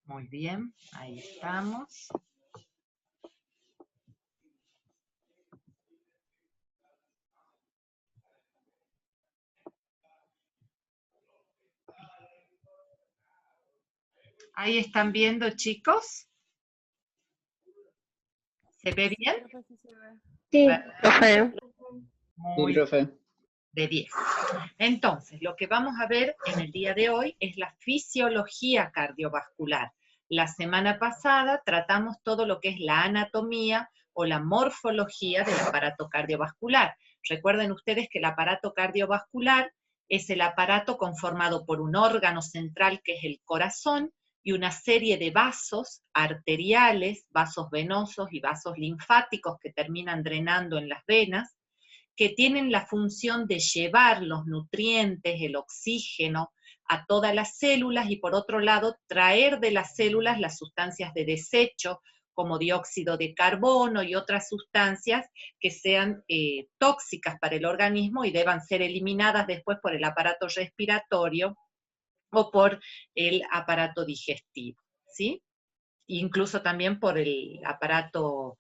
Muy bien, ahí estamos. Ahí están viendo, chicos. ¿Se ve bien? Sí, profe. Muy profe. de 10. Entonces, lo que vamos a ver en el día de hoy es la fisiología cardiovascular. La semana pasada tratamos todo lo que es la anatomía o la morfología del aparato cardiovascular. Recuerden ustedes que el aparato cardiovascular es el aparato conformado por un órgano central que es el corazón y una serie de vasos arteriales, vasos venosos y vasos linfáticos que terminan drenando en las venas, que tienen la función de llevar los nutrientes, el oxígeno a todas las células y por otro lado traer de las células las sustancias de desecho como dióxido de carbono y otras sustancias que sean tóxicas para el organismo y deban ser eliminadas después por el aparato respiratorio o por el aparato digestivo, ¿sí? Incluso también por el aparato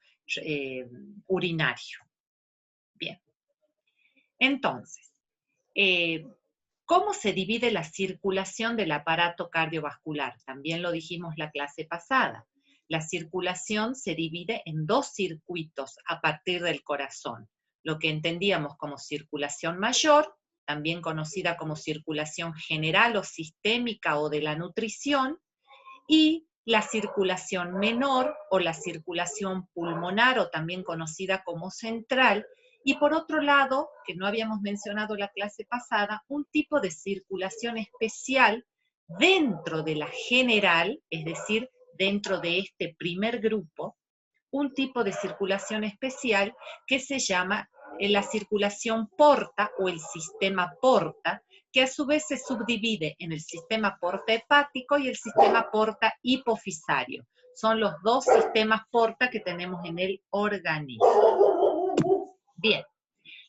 urinario. Bien. Entonces, ¿cómo se divide la circulación del aparato cardiovascular? También lo dijimos la clase pasada. La circulación se divide en dos circuitos a partir del corazón. Lo que entendíamos como circulación mayor, también conocida como circulación general o sistémica o de la nutrición, y la circulación menor o la circulación pulmonar o también conocida como central, y por otro lado, que no habíamos mencionado la clase pasada, un tipo de circulación especial dentro de la general, es decir, dentro de este primer grupo, un tipo de circulación especial que se llama la circulación porta o el sistema porta, que a su vez se subdivide en el sistema porta hepático y el sistema porta hipofisario. Son los dos sistemas porta que tenemos en el organismo. Bien,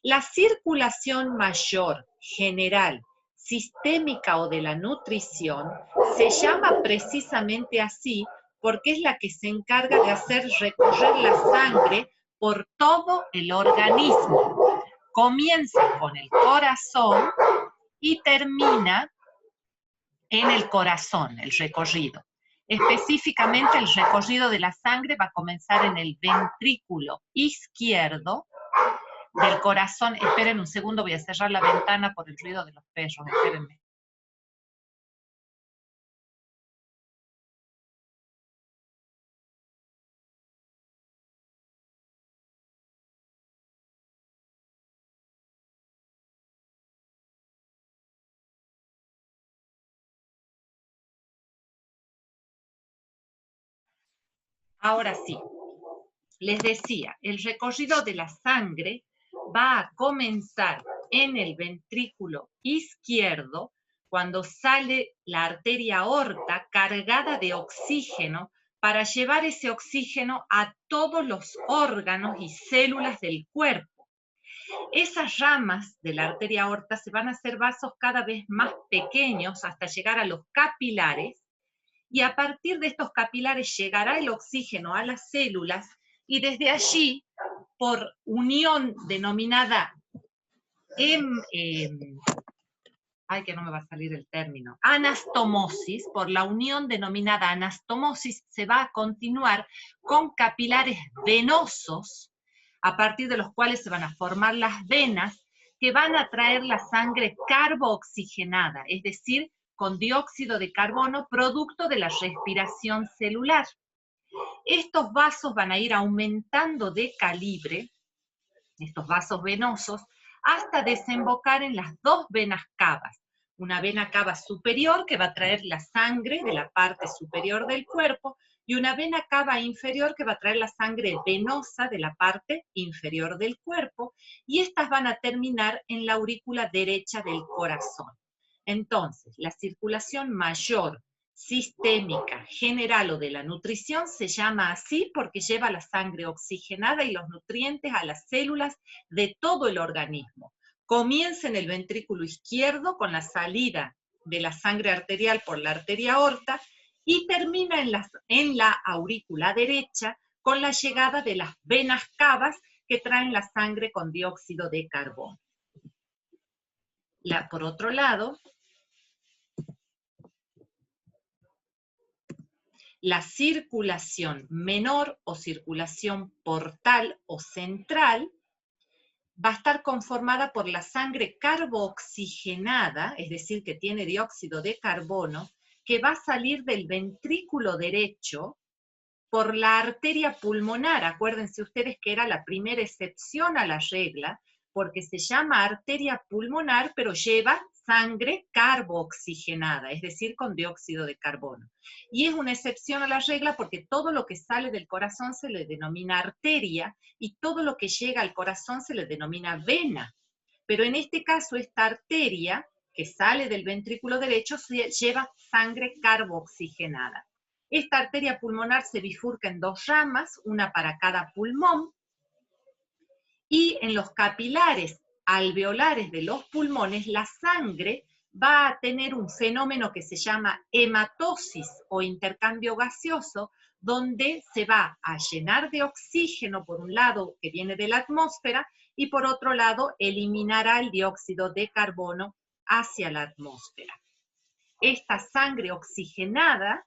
la circulación mayor, general, sistémica o de la nutrición, se llama precisamente así porque es la que se encarga de hacer recorrer la sangre por todo el organismo. Comienza con el corazón y termina en el corazón, el recorrido. Específicamente, el recorrido de la sangre va a comenzar en el ventrículo izquierdo del corazón. Esperen un segundo, voy a cerrar la ventana por el ruido de los perros, espérenme. Ahora sí, les decía, el recorrido de la sangre va a comenzar en el ventrículo izquierdo cuando sale la arteria aorta cargada de oxígeno para llevar ese oxígeno a todos los órganos y células del cuerpo. Esas ramas de la arteria aorta se van a hacer vasos cada vez más pequeños hasta llegar a los capilares, y a partir de estos capilares llegará el oxígeno a las células, y desde allí, por unión denominada, ay, que no me va a salir el término, anastomosis, por la unión denominada anastomosis, se va a continuar con capilares venosos, a partir de los cuales se van a formar las venas, que van a traer la sangre carbooxigenada, es decir, con dióxido de carbono, producto de la respiración celular. Estos vasos van a ir aumentando de calibre, estos vasos venosos, hasta desembocar en las dos venas cavas. Una vena cava superior que va a traer la sangre de la parte superior del cuerpo, y una vena cava inferior que va a traer la sangre venosa de la parte inferior del cuerpo, y estas van a terminar en la aurícula derecha del corazón. Entonces, la circulación mayor, sistémica, general o de la nutrición se llama así porque lleva la sangre oxigenada y los nutrientes a las células de todo el organismo. Comienza en el ventrículo izquierdo con la salida de la sangre arterial por la arteria aorta y termina en la aurícula derecha con la llegada de las venas cavas que traen la sangre con dióxido de carbono. Por otro lado, la circulación menor o circulación portal o central va a estar conformada por la sangre carbooxigenada, es decir, que tiene dióxido de carbono, que va a salir del ventrículo derecho por la arteria pulmonar. Acuérdense ustedes que era la primera excepción a la regla, porque se llama arteria pulmonar, pero lleva sangre carbooxigenada, es decir, con dióxido de carbono. Y es una excepción a la regla porque todo lo que sale del corazón se le denomina arteria y todo lo que llega al corazón se le denomina vena. Pero en este caso, esta arteria que sale del ventrículo derecho lleva sangre carbooxigenada. Esta arteria pulmonar se bifurca en dos ramas, una para cada pulmón, y en los capilares alveolares de los pulmones, la sangre va a tener un fenómeno que se llama hematosis o intercambio gaseoso, donde se va a llenar de oxígeno, por un lado, que viene de la atmósfera, y por otro lado, eliminará el dióxido de carbono hacia la atmósfera. Esta sangre oxigenada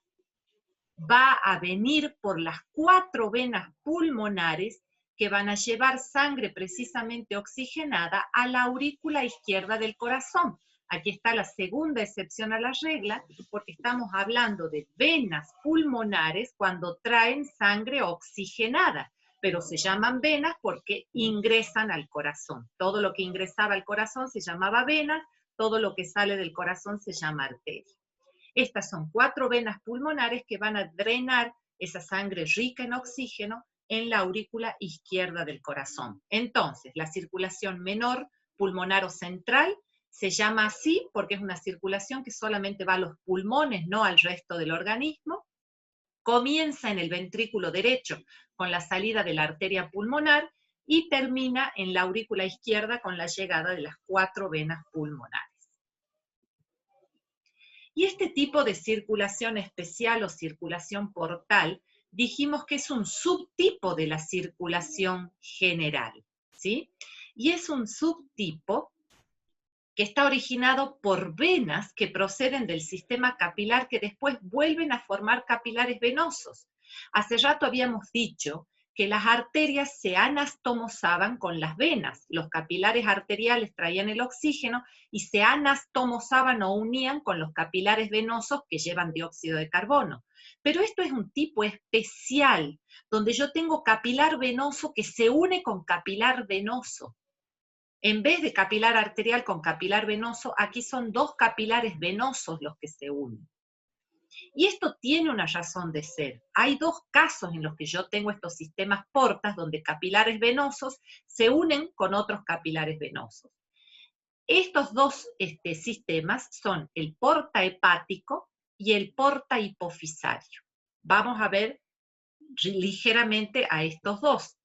va a venir por las 4 venas pulmonares que van a llevar sangre precisamente oxigenada a la aurícula izquierda del corazón. Aquí está la segunda excepción a la regla, porque estamos hablando de venas pulmonares cuando traen sangre oxigenada, pero se llaman venas porque ingresan al corazón. Todo lo que ingresaba al corazón se llamaba vena, todo lo que sale del corazón se llama arteria. Estas son 4 venas pulmonares que van a drenar esa sangre rica en oxígeno en la aurícula izquierda del corazón. Entonces, la circulación menor, pulmonar o central, se llama así porque es una circulación que solamente va a los pulmones, no al resto del organismo. Comienza en el ventrículo derecho con la salida de la arteria pulmonar y termina en la aurícula izquierda con la llegada de las 4 venas pulmonares. Y este tipo de circulación especial o circulación portal, dijimos que es un subtipo de la circulación general, ¿sí? Y es un subtipo que está originado por venas que proceden del sistema capilar que después vuelven a formar capilares venosos. Hace rato habíamos dicho que las arterias se anastomosaban con las venas. Los capilares arteriales traían el oxígeno y se anastomosaban o unían con los capilares venosos que llevan dióxido de carbono. Pero esto es un tipo especial, donde yo tengo capilar venoso que se une con capilar venoso. En vez de capilar arterial con capilar venoso, aquí son 2 capilares venosos los que se unen. Y esto tiene una razón de ser. Hay 2 casos en los que yo tengo estos sistemas portas, donde capilares venosos se unen con otros capilares venosos. Estos 2 sistemas son el porta hepático y el porta hipofisario. Vamos a ver ligeramente a estos 2.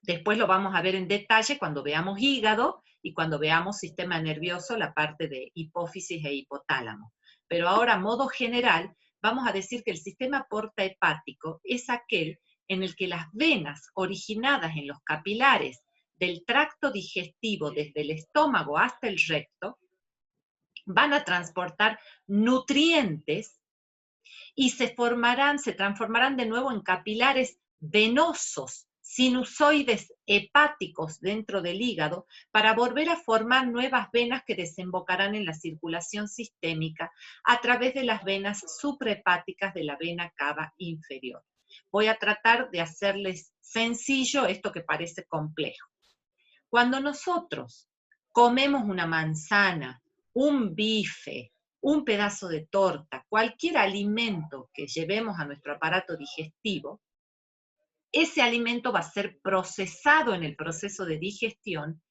Después lo vamos a ver en detalle cuando veamos hígado y cuando veamos sistema nervioso, la parte de hipófisis e hipotálamo. Pero ahora, a modo general, vamos a decir que el sistema porta hepático es aquel en el que las venas originadas en los capilares del tracto digestivo desde el estómago hasta el recto van a transportar nutrientes y se transformarán de nuevo en capilares venosos, sinusoides hepáticos dentro del hígado, para volver a formar nuevas venas que desembocarán en la circulación sistémica a través de las venas suprahepáticas de la vena cava inferior. Voy a tratar de hacerles sencillo esto que parece complejo. Cuando nosotros comemos una manzana, un bife, un pedazo de torta, cualquier alimento que llevemos a nuestro aparato digestivo, ese alimento va a ser procesado en el proceso de digestión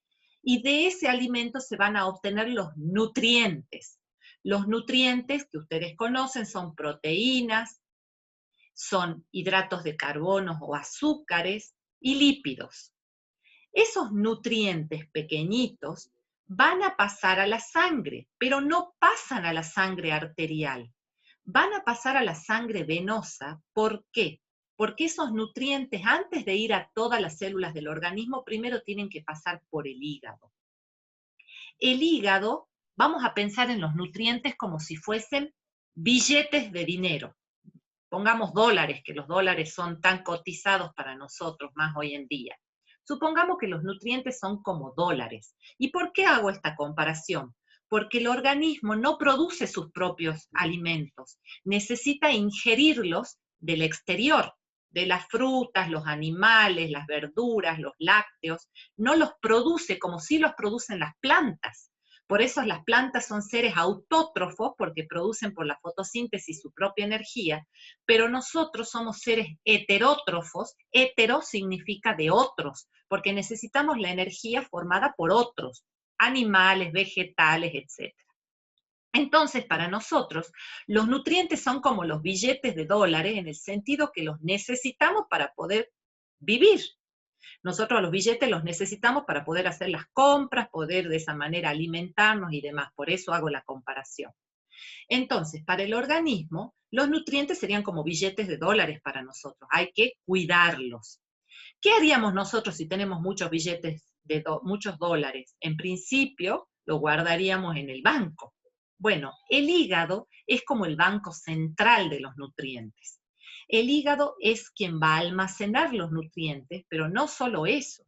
y de ese alimento se van a obtener los nutrientes. Los nutrientes que ustedes conocen son proteínas, son hidratos de carbono o azúcares y lípidos. Esos nutrientes pequeñitos van a pasar a la sangre, pero no pasan a la sangre arterial. van a pasar a la sangre venosa. ¿Por qué? Porque esos nutrientes, antes de ir a todas las células del organismo, primero tienen que pasar por el hígado. El hígado, vamos a pensar en los nutrientes como si fuesen billetes de dinero. Pongamos dólares, que los dólares son tan cotizados para nosotros más hoy en día. Supongamos que los nutrientes son como dólares. ¿Y por qué hago esta comparación? Porque el organismo no produce sus propios alimentos, necesita ingerirlos del exterior, de las frutas, los animales, las verduras, los lácteos, no los produce como si los producen las plantas. Por eso las plantas son seres autótrofos, porque producen por la fotosíntesis su propia energía, pero nosotros somos seres heterótrofos. Hetero significa de otros, porque necesitamos la energía formada por otros, animales, vegetales, etc. Entonces, para nosotros, los nutrientes son como los billetes de dólares, en el sentido que los necesitamos para poder vivir. Nosotros los billetes los necesitamos para poder hacer las compras, poder de esa manera alimentarnos y demás. Por eso hago la comparación. Entonces, para el organismo, los nutrientes serían como billetes de dólares para nosotros. Hay que cuidarlos. ¿Qué haríamos nosotros si tenemos muchos billetes de muchos dólares? En principio, lo guardaríamos en el banco. Bueno, el hígado es como el banco central de los nutrientes. El hígado es quien va a almacenar los nutrientes, pero no solo eso.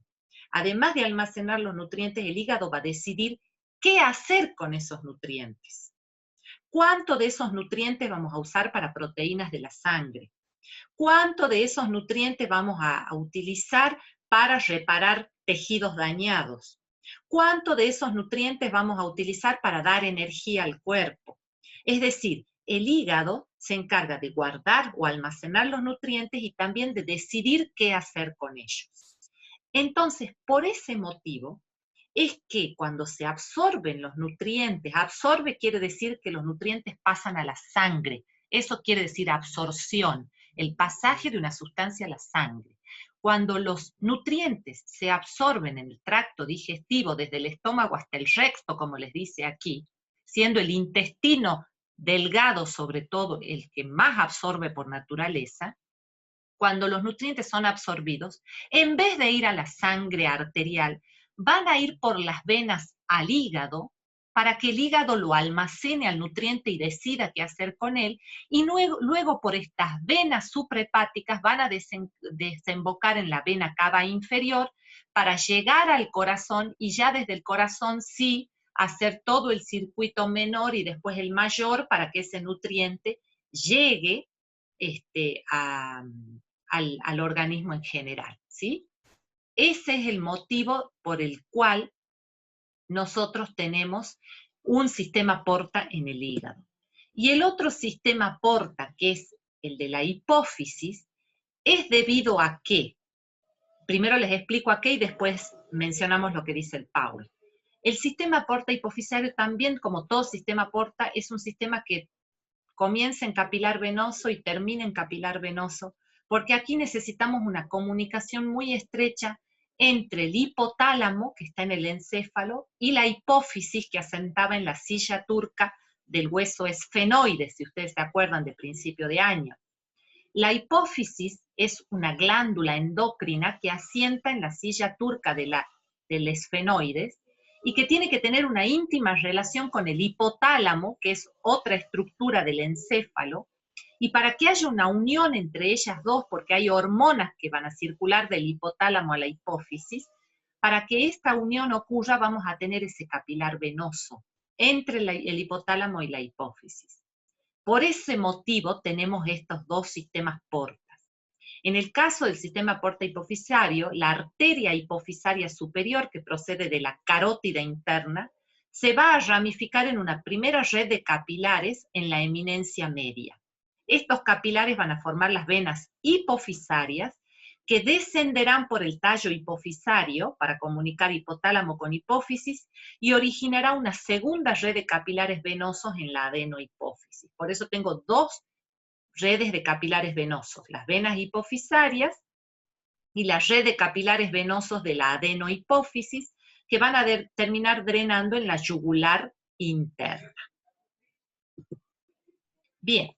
Además de almacenar los nutrientes, el hígado va a decidir qué hacer con esos nutrientes. ¿Cuánto de esos nutrientes vamos a usar para proteínas de la sangre? ¿Cuánto de esos nutrientes vamos a utilizar para reparar tejidos dañados? ¿Cuánto de esos nutrientes vamos a utilizar para dar energía al cuerpo? Es decir, el hígado se encarga de guardar o almacenar los nutrientes y también de decidir qué hacer con ellos. Entonces, por ese motivo, es que cuando se absorben los nutrientes, absorbe quiere decir que los nutrientes pasan a la sangre, eso quiere decir absorción, el pasaje de una sustancia a la sangre. Cuando los nutrientes se absorben en el tracto digestivo, desde el estómago hasta el recto, como les dice aquí, siendo el intestino delgado sobre todo el que más absorbe por naturaleza, cuando los nutrientes son absorbidos, en vez de ir a la sangre arterial, van a ir por las venas al hígado, para que el hígado lo almacene al nutriente y decida qué hacer con él, y luego por estas venas suprahepáticas van a desembocar en la vena cava inferior para llegar al corazón, y ya desde el corazón sí hacer todo el circuito menor y después el mayor para que ese nutriente llegue al organismo en general, ¿sí? Ese es el motivo por el cual nosotros tenemos un sistema porta en el hígado. Y el otro sistema porta, que es el de la hipófisis, es debido a qué. Primero les explico a qué y después mencionamos lo que dice el Paul. El sistema porta hipofisario también, como todo sistema porta, es un sistema que comienza en capilar venoso y termina en capilar venoso, porque aquí necesitamos una comunicación muy estrecha entre el hipotálamo, que está en el encéfalo, y la hipófisis, que asentaba en la silla turca del hueso esfenoide, si ustedes se acuerdan de principio de año. La hipófisis es una glándula endocrina que asienta en la silla turca del esfenoides, y que tiene que tener una íntima relación con el hipotálamo, que es otra estructura del encéfalo, y para que haya una unión entre ellas dos, porque hay hormonas que van a circular del hipotálamo a la hipófisis, para que esta unión ocurra vamos a tener ese capilar venoso entre el hipotálamo y la hipófisis. Por ese motivo tenemos estos dos sistemas portas. En el caso del sistema porta hipofisario, la arteria hipofisaria superior, que procede de la carótida interna, se va a ramificar en una primera red de capilares en la eminencia media. Estos capilares van a formar las venas hipofisarias, que descenderán por el tallo hipofisario para comunicar hipotálamo con hipófisis, y originará una segunda red de capilares venosos en la adenohipófisis. Por eso tengo dos redes de capilares venosos, las venas hipofisarias y la red de capilares venosos de la adenohipófisis, que van a terminar drenando en la yugular interna. Bien,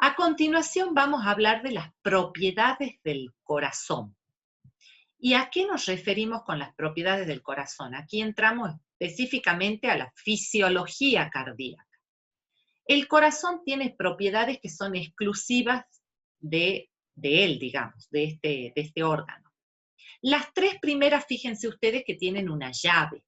A continuación vamos a hablar de las propiedades del corazón. ¿Y a qué nos referimos con las propiedades del corazón? Aquí entramos específicamente a la fisiología cardíaca. El corazón tiene propiedades que son exclusivas de él, digamos, de este órgano. Las tres primeras, fíjense ustedes que tienen una llave.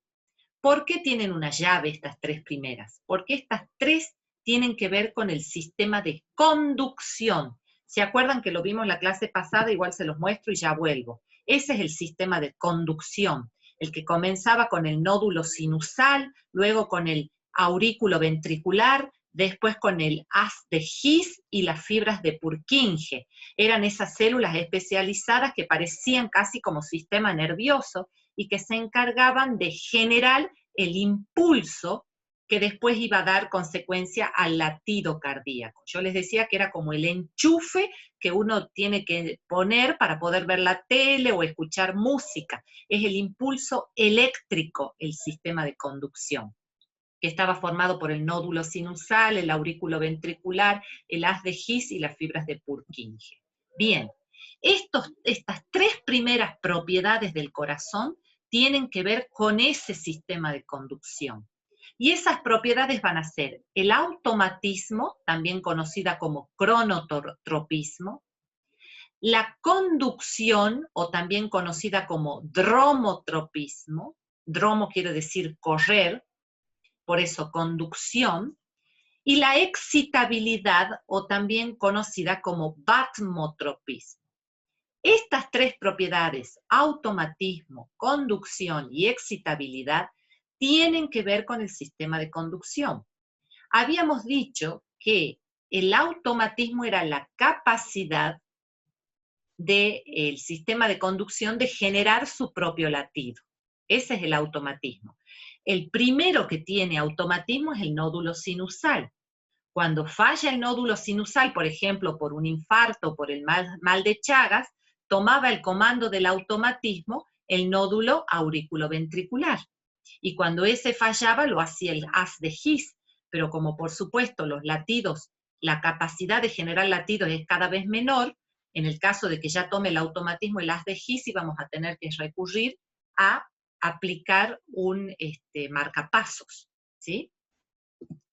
¿Por qué tienen una llave estas tres primeras? Porque estas tres tienen que ver con el sistema de conducción. ¿Se acuerdan que lo vimos en la clase pasada? Igual se los muestro y ya vuelvo. Ese es el sistema de conducción, el que comenzaba con el nódulo sinusal, luego con el aurículo ventricular, después con el haz de His y las fibras de Purkinje. Eran esas células especializadas que parecían casi como sistema nervioso y que se encargaban de generar el impulso que después iba a dar consecuencia al latido cardíaco. Yo les decía que era como el enchufe que uno tiene que poner para poder ver la tele o escuchar música. Es el impulso eléctrico, el sistema de conducción, que estaba formado por el nódulo sinusal, el aurículo ventricular, el haz de His y las fibras de Purkinje. Bien, estas tres primeras propiedades del corazón tienen que ver con ese sistema de conducción. Y esas propiedades van a ser el automatismo, también conocida como cronotropismo, la conducción, o también conocida como dromotropismo, dromo quiere decir correr, por eso conducción, y la excitabilidad, o también conocida como batmotropismo. Estas tres propiedades, automatismo, conducción y excitabilidad, tienen que ver con el sistema de conducción. Habíamos dicho que el automatismo era la capacidad del sistema de conducción de generar su propio latido. Ese es el automatismo. El primero que tiene automatismo es el nódulo sinusal. Cuando falla el nódulo sinusal, por ejemplo, por un infarto o por el mal de Chagas, tomaba el comando del automatismo el nódulo auriculoventricular. Y cuando ese fallaba, lo hacía el haz de His. Pero como por supuesto los latidos, la capacidad de generar latidos es cada vez menor, en el caso de que ya tome el automatismo el haz de His, vamos a tener que recurrir a aplicar un marcapasos, ¿sí?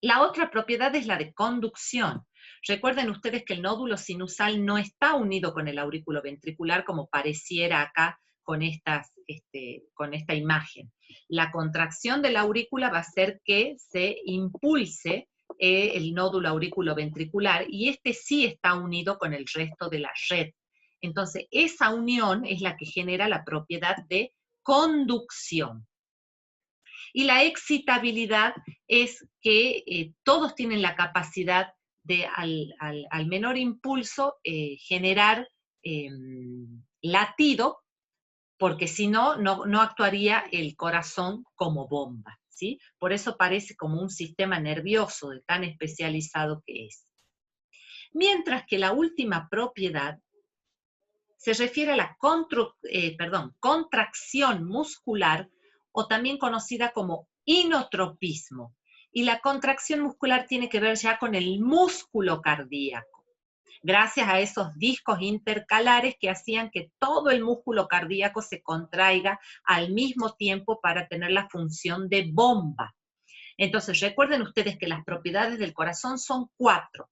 La otra propiedad es la de conducción. Recuerden ustedes que el nódulo sinusal no está unido con el aurículo ventricular como pareciera acá con esta imagen. La contracción de la aurícula va a hacer que se impulse el nódulo auriculoventricular y este sí está unido con el resto de la red. Entonces, esa unión es la que genera la propiedad de conducción. Y la excitabilidad es que todos tienen la capacidad de, al menor impulso, generar latido, porque si no, no actuaría el corazón como bomba, ¿sí? Por eso parece como un sistema nervioso de tan especializado que es. Mientras que la última propiedad se refiere a la contracción muscular, o también conocida como inotropismo. Y la contracción muscular tiene que ver ya con el músculo cardíaco, gracias a esos discos intercalares que hacían que todo el músculo cardíaco se contraiga al mismo tiempo para tener la función de bomba. Entonces, recuerden ustedes que las propiedades del corazón son 4.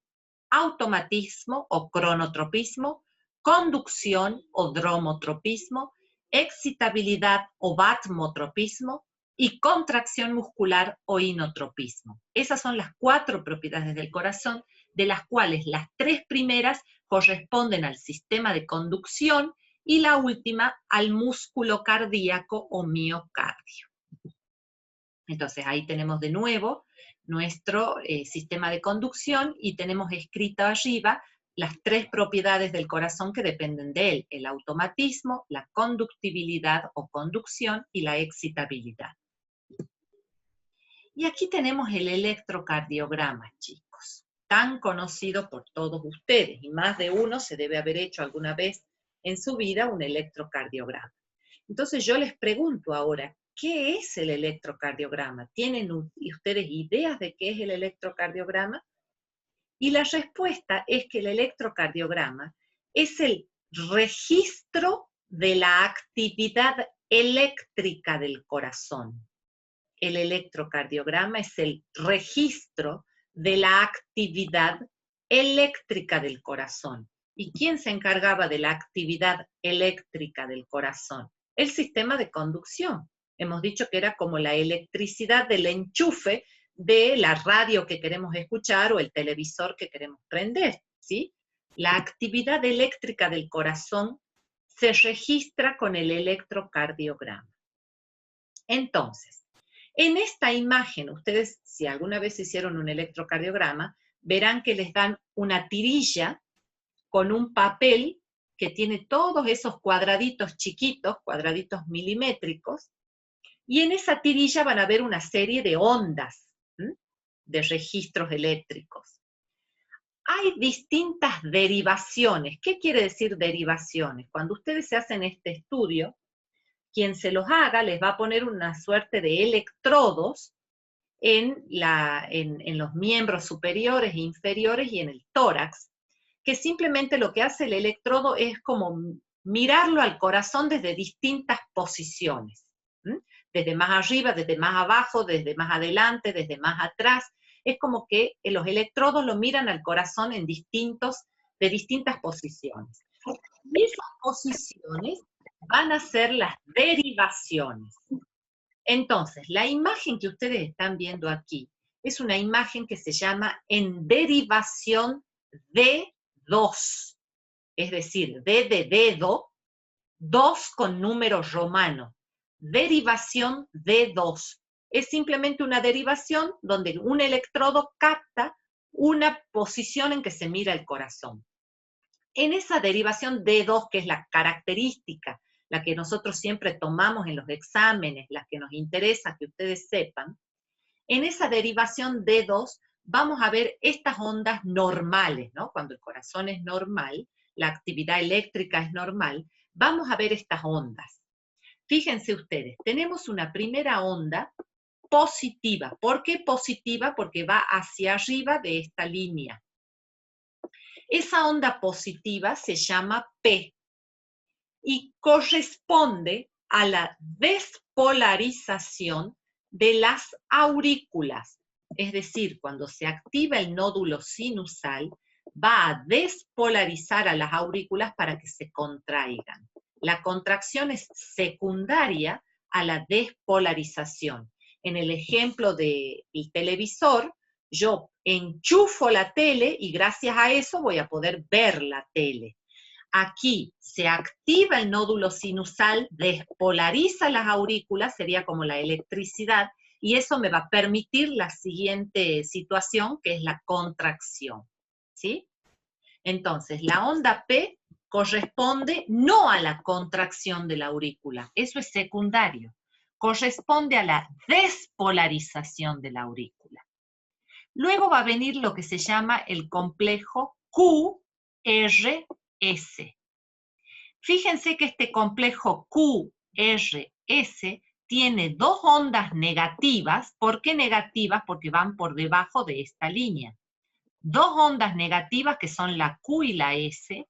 Automatismo o cronotropismo, conducción o dromotropismo, excitabilidad o batmotropismo y contracción muscular o inotropismo. Esas son las 4 propiedades del corazón, de las cuales las 3 primeras corresponden al sistema de conducción y la última al músculo cardíaco o miocardio. Entonces ahí tenemos de nuevo nuestro sistema de conducción y tenemos escrito arriba las 3 propiedades del corazón que dependen de él: el automatismo, la conductibilidad o conducción y la excitabilidad. Y aquí tenemos el electrocardiograma, chicos, tan conocido por todos ustedes, y más de uno se debe haber hecho alguna vez en su vida un electrocardiograma. Entonces yo les pregunto ahora, ¿qué es el electrocardiograma? ¿Tienen ustedes ideas de qué es el electrocardiograma? Y la respuesta es que el electrocardiograma es el registro de la actividad eléctrica del corazón. El electrocardiograma es el registro de la actividad eléctrica del corazón. ¿Y quién se encargaba de la actividad eléctrica del corazón? El sistema de conducción. Hemos dicho que era como la electricidad del enchufe de la radio que queremos escuchar o el televisor que queremos prender, ¿sí? La actividad eléctrica del corazón se registra con el electrocardiograma. Entonces, en esta imagen, ustedes, si alguna vez hicieron un electrocardiograma, verán que les dan una tirilla con un papel que tiene todos esos cuadraditos chiquitos, cuadraditos milimétricos, y en esa tirilla van a ver una serie de ondas, de registros eléctricos. Hay distintas derivaciones. ¿Qué quiere decir derivaciones? Cuando ustedes se hacen este estudio, quien se los haga les va a poner una suerte de electrodos en los miembros superiores e inferiores y en el tórax, que simplemente lo que hace el electrodo es como mirarlo al corazón desde distintas posiciones, desde más arriba, desde más abajo, desde más adelante, desde más atrás. Es como que los electrodos lo miran al corazón de distintas posiciones. Y esas posiciones van a ser las derivaciones. Entonces, la imagen que ustedes están viendo aquí es una imagen que se llama en derivación D2, es decir, D de dedo, 2 con número romano, derivación D2. Es simplemente una derivación donde un electrodo capta una posición en que se mira el corazón. En esa derivación D2, que es la característica, la que nosotros siempre tomamos en los exámenes, la que nos interesa que ustedes sepan, en esa derivación D2 vamos a ver estas ondas normales, ¿no? Cuando el corazón es normal, la actividad eléctrica es normal, vamos a ver estas ondas. Fíjense ustedes, tenemos una primera onda positiva. ¿Por qué positiva? Porque va hacia arriba de esta línea. Esa onda positiva se llama P y corresponde a la despolarización de las aurículas. Es decir, cuando se activa el nódulo sinusal, va a despolarizar a las aurículas para que se contraigan. La contracción es secundaria a la despolarización. En el ejemplo del televisor, yo enchufo la tele y gracias a eso voy a poder ver la tele. Aquí se activa el nódulo sinusal, despolariza las aurículas, sería como la electricidad, y eso me va a permitir la siguiente situación, que es la contracción, ¿sí? Entonces, la onda P corresponde no a la contracción de la aurícula, eso es secundario, corresponde a la despolarización de la aurícula. Luego va a venir lo que se llama el complejo QRS. Fíjense que este complejo QRS tiene dos ondas negativas. ¿Por qué negativas? Porque van por debajo de esta línea. Dos ondas negativas que son la Q y la S,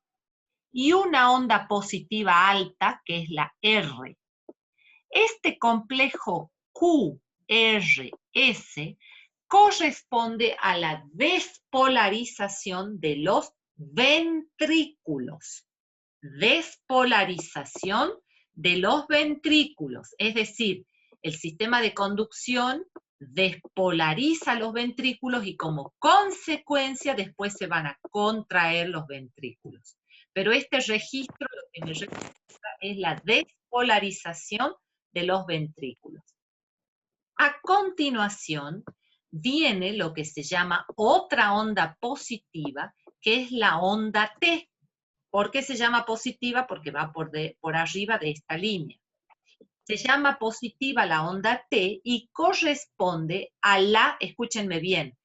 y una onda positiva alta que es la R. Este complejo QRS corresponde a la despolarización de los ventrículos. Despolarización de los ventrículos, es decir, el sistema de conducción despolariza los ventrículos y como consecuencia después se van a contraer los ventrículos. Pero este registro lo que me representa es la despolarización de los ventrículos. A continuación viene lo que se llama otra onda positiva, que es la onda T. ¿Por qué se llama positiva? Porque va por arriba de esta línea. Se llama positiva la onda T y corresponde a la, escúchenme bien,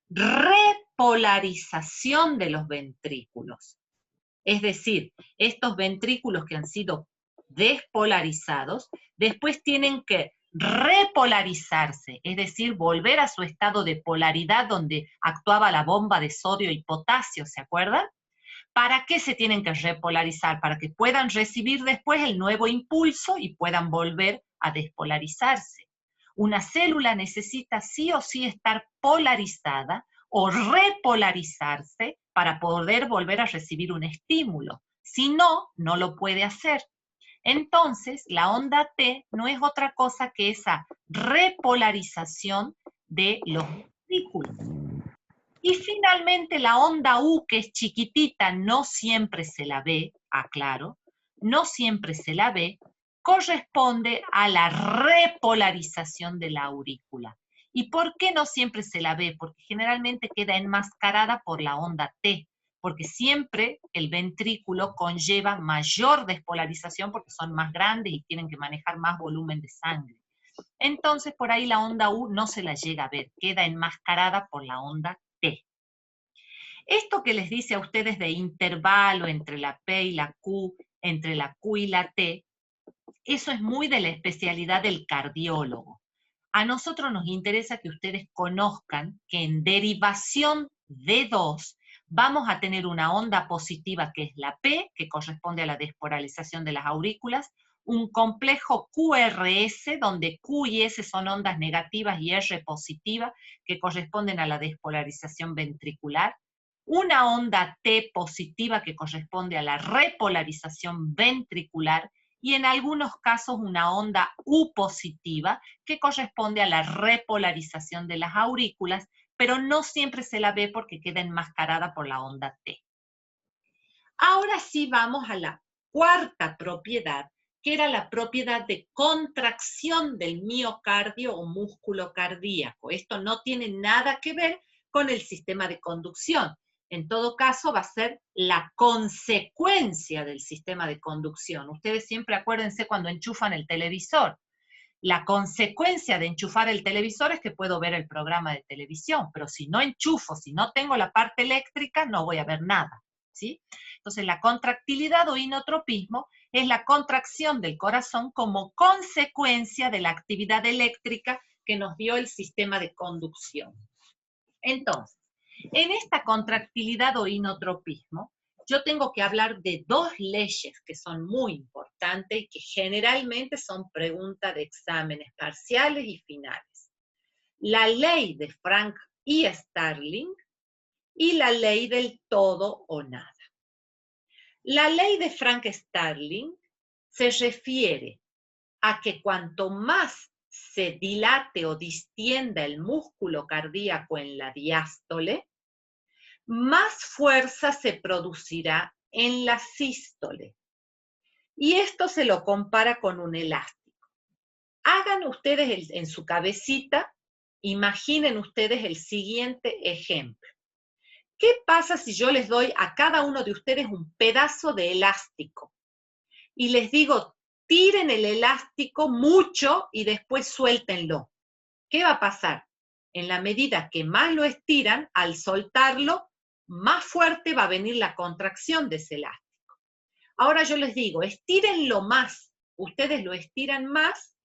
repolarización de los ventrículos. Es decir, estos ventrículos que han sido despolarizados, después tienen que repolarizarse, es decir, volver a su estado de polaridad donde actuaba la bomba de sodio y potasio, ¿se acuerdan? ¿Para qué se tienen que repolarizar? Para que puedan recibir después el nuevo impulso y puedan volver a despolarizarse. Una célula necesita sí o sí estar polarizada o repolarizarse para poder volver a recibir un estímulo. Si no, no lo puede hacer. Entonces, la onda T no es otra cosa que esa repolarización de los partículas. Y finalmente la onda U, que es chiquitita, no siempre se la ve, aclaro, no siempre se la ve, corresponde a la repolarización de la aurícula. ¿Y por qué no siempre se la ve? Porque generalmente queda enmascarada por la onda T, porque siempre el ventrículo conlleva mayor despolarización porque son más grandes y tienen que manejar más volumen de sangre. Entonces, por ahí la onda U no se la llega a ver, queda enmascarada por la onda T. Esto que les dice a ustedes de intervalo entre la P y la Q, entre la Q y la T, eso es muy de la especialidad del cardiólogo. A nosotros nos interesa que ustedes conozcan que en derivación de 2 vamos a tener una onda positiva que es la P, que corresponde a la despolarización de las aurículas, un complejo QRS, donde Q y S son ondas negativas y R positiva, que corresponden a la despolarización ventricular, una onda T positiva que corresponde a la repolarización ventricular, y en algunos casos una onda U positiva que corresponde a la repolarización de las aurículas, pero no siempre se la ve porque queda enmascarada por la onda T. Ahora sí vamos a la cuarta propiedad, que era la propiedad de contracción del miocardio o músculo cardíaco. Esto no tiene nada que ver con el sistema de conducción. En todo caso, va a ser la consecuencia del sistema de conducción. Ustedes siempre acuérdense cuando enchufan el televisor. La consecuencia de enchufar el televisor es que puedo ver el programa de televisión, pero si no enchufo, si no tengo la parte eléctrica, no voy a ver nada, ¿sí? Entonces, la contractilidad o inotropismo es la contracción del corazón como consecuencia de la actividad eléctrica que nos dio el sistema de conducción. Entonces, en esta contractilidad o inotropismo, yo tengo que hablar de 2 leyes que son muy importantes y que generalmente son preguntas de exámenes parciales y finales. La ley de Frank y Starling y la ley del todo o nada. La ley de Frank-Starling se refiere a que cuanto más se dilate o distienda el músculo cardíaco en la diástole, más fuerza se producirá en la sístole. Y esto se lo compara con un elástico. Hagan ustedes en su cabecita, imaginen ustedes el siguiente ejemplo. ¿Qué pasa si yo les doy a cada uno de ustedes un pedazo de elástico? Y les digo, tiren el elástico mucho y después suéltenlo. ¿Qué va a pasar? En la medida que más lo estiran, al soltarlo, más fuerte va a venir la contracción de ese elástico. Ahora yo les digo, estírenlo más, ustedes lo estiran más,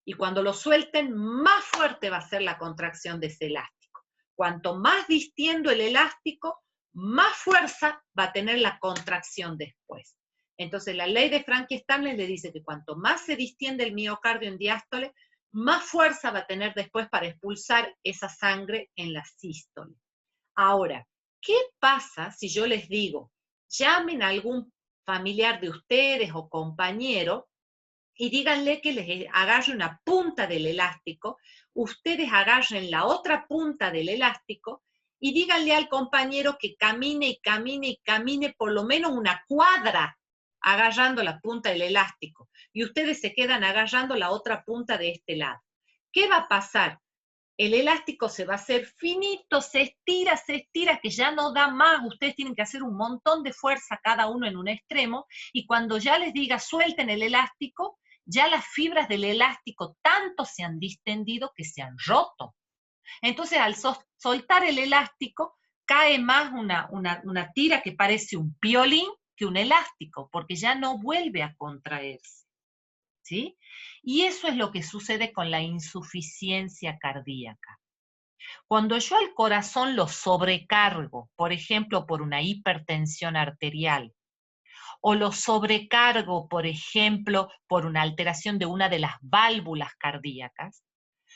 y cuando lo suelten, más fuerte va a ser la contracción de ese elástico. Cuanto más distiendo el elástico, más fuerza va a tener la contracción después. Entonces la ley de Frank-Starling le dice que cuanto más se distiende el miocardio en diástole, más fuerza va a tener después para expulsar esa sangre en la sístole. Ahora, ¿qué pasa si yo les digo, llamen a algún familiar de ustedes o compañero y díganle que les agarre una punta del elástico, ustedes agarren la otra punta del elástico y díganle al compañero que camine y camine y camine por lo menos una cuadra agarrando la punta del elástico, y ustedes se quedan agarrando la otra punta de este lado. ¿Qué va a pasar? El elástico se va a hacer finito, se estira, que ya no da más, ustedes tienen que hacer un montón de fuerza cada uno en un extremo, y cuando ya les diga suelten el elástico, ya las fibras del elástico tanto se han distendido que se han roto. Entonces al soltar el elástico, cae más una tira que parece un piolín que un elástico, porque ya no vuelve a contraerse. ¿sí? Y eso es lo que sucede con la insuficiencia cardíaca. Cuando yo al corazón lo sobrecargo, por ejemplo, por una hipertensión arterial, o lo sobrecargo, por ejemplo, por una alteración de una de las válvulas cardíacas,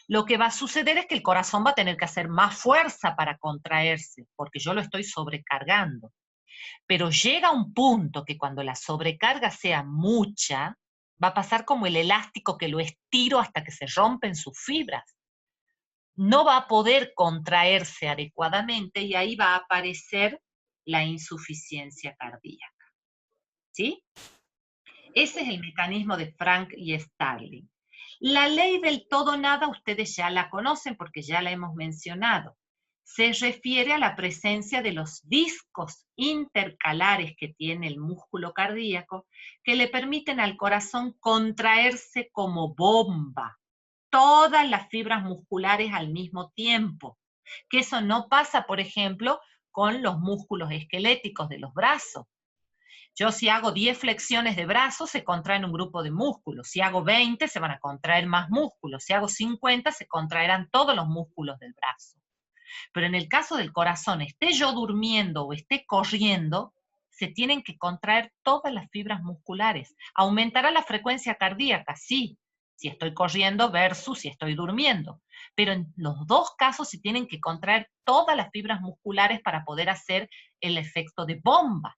lo que va a suceder es que el corazón va a tener que hacer más fuerza para contraerse, porque yo lo estoy sobrecargando. Pero llega un punto que cuando la sobrecarga sea mucha, va a pasar como el elástico que lo estiro hasta que se rompen sus fibras. No va a poder contraerse adecuadamente y ahí va a aparecer la insuficiencia cardíaca. ¿Sí? Ese es el mecanismo de Frank y Starling. La ley del todo nada ustedes ya la conocen porque ya la hemos mencionado. Se refiere a la presencia de los discos intercalares que tiene el músculo cardíaco que le permiten al corazón contraerse como bomba, todas las fibras musculares al mismo tiempo. Que eso no pasa, por ejemplo, con los músculos esqueléticos de los brazos. Yo si hago 10 flexiones de brazos, se contraen un grupo de músculos. Si hago 20, se van a contraer más músculos. Si hago 50, se contraerán todos los músculos del brazo. Pero en el caso del corazón, esté yo durmiendo o esté corriendo, se tienen que contraer todas las fibras musculares. ¿Aumentará la frecuencia cardíaca? Sí, si estoy corriendo versus si estoy durmiendo. Pero en los dos casos se tienen que contraer todas las fibras musculares para poder hacer el efecto de bomba.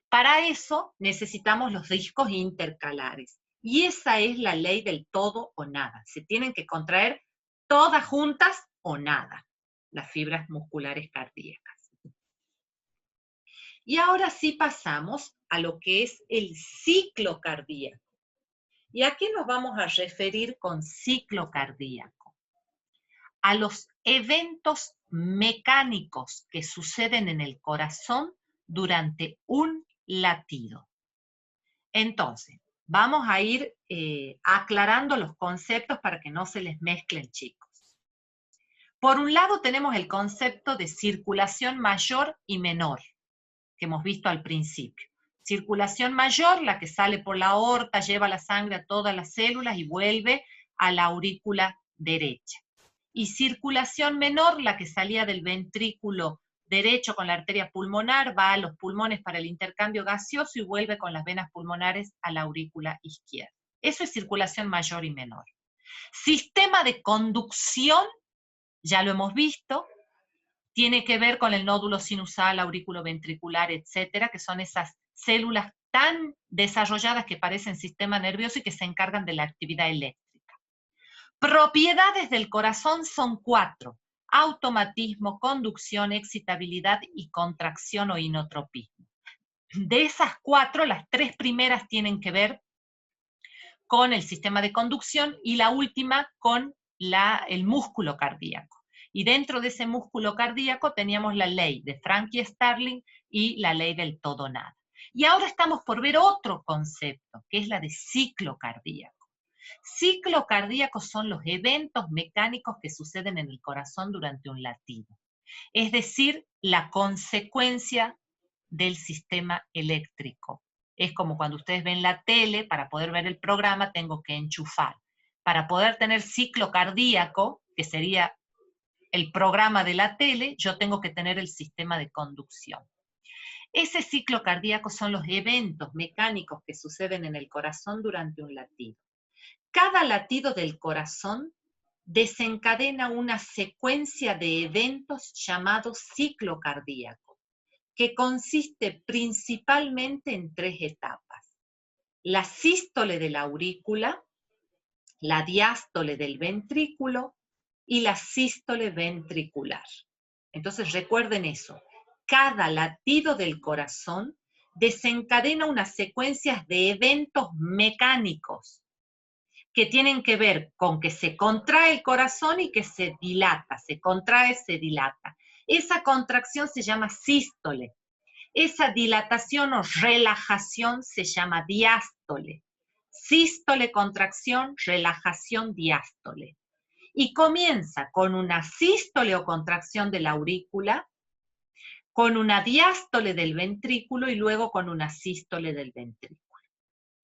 Para eso necesitamos los discos intercalares. Y esa es la ley del todo o nada. Se tienen que contraer todas juntas o nada, las fibras musculares cardíacas. Y ahora sí pasamos a lo que es el ciclo cardíaco. ¿Y a qué nos vamos a referir con ciclo cardíaco? A los eventos mecánicos que suceden en el corazón durante un latido. Entonces, vamos a ir aclarando los conceptos para que no se les mezclen, chicos. Por un lado tenemos el concepto de circulación mayor y menor, que hemos visto al principio. Circulación mayor, la que sale por la aorta, lleva la sangre a todas las células y vuelve a la aurícula derecha. Y circulación menor, la que salía del ventrículo derecho con la arteria pulmonar, va a los pulmones para el intercambio gaseoso y vuelve con las venas pulmonares a la aurícula izquierda. Eso es circulación mayor y menor. Sistema de conducción, ya lo hemos visto, tiene que ver con el nódulo sinusal, auriculoventricular, etcétera, que son esas células tan desarrolladas que parecen sistema nervioso y que se encargan de la actividad eléctrica. Propiedades del corazón son 4: automatismo, conducción, excitabilidad y contracción o inotropismo. De esas 4, las 3 primeras tienen que ver con el sistema de conducción y la última con el músculo cardíaco. Y dentro de ese músculo cardíaco teníamos la ley de Frank y Starling y la ley del todo nada. Y ahora estamos por ver otro concepto, que es la de ciclo cardíaco. Ciclo cardíaco son los eventos mecánicos que suceden en el corazón durante un latido. Es decir, la consecuencia del sistema eléctrico. Es como cuando ustedes ven la tele, para poder ver el programa tengo que enchufar. Para poder tener ciclo cardíaco, que sería el programa de la tele, yo tengo que tener el sistema de conducción. Ese ciclo cardíaco son los eventos mecánicos que suceden en el corazón durante un latido. Cada latido del corazón desencadena una secuencia de eventos llamados ciclo cardíaco, que consiste principalmente en 3 etapas: la sístole de la aurícula, la diástole del ventrículo y la sístole ventricular. Entonces recuerden eso, cada latido del corazón desencadena unas secuencias de eventos mecánicos que tienen que ver con que se contrae el corazón y que se dilata, se contrae, se dilata. Esa contracción se llama sístole. Esa dilatación o relajación se llama diástole. Sístole, contracción, relajación, diástole. Y comienza con una sístole o contracción de la aurícula, con una diástole del ventrículo y luego con una sístole del ventrículo.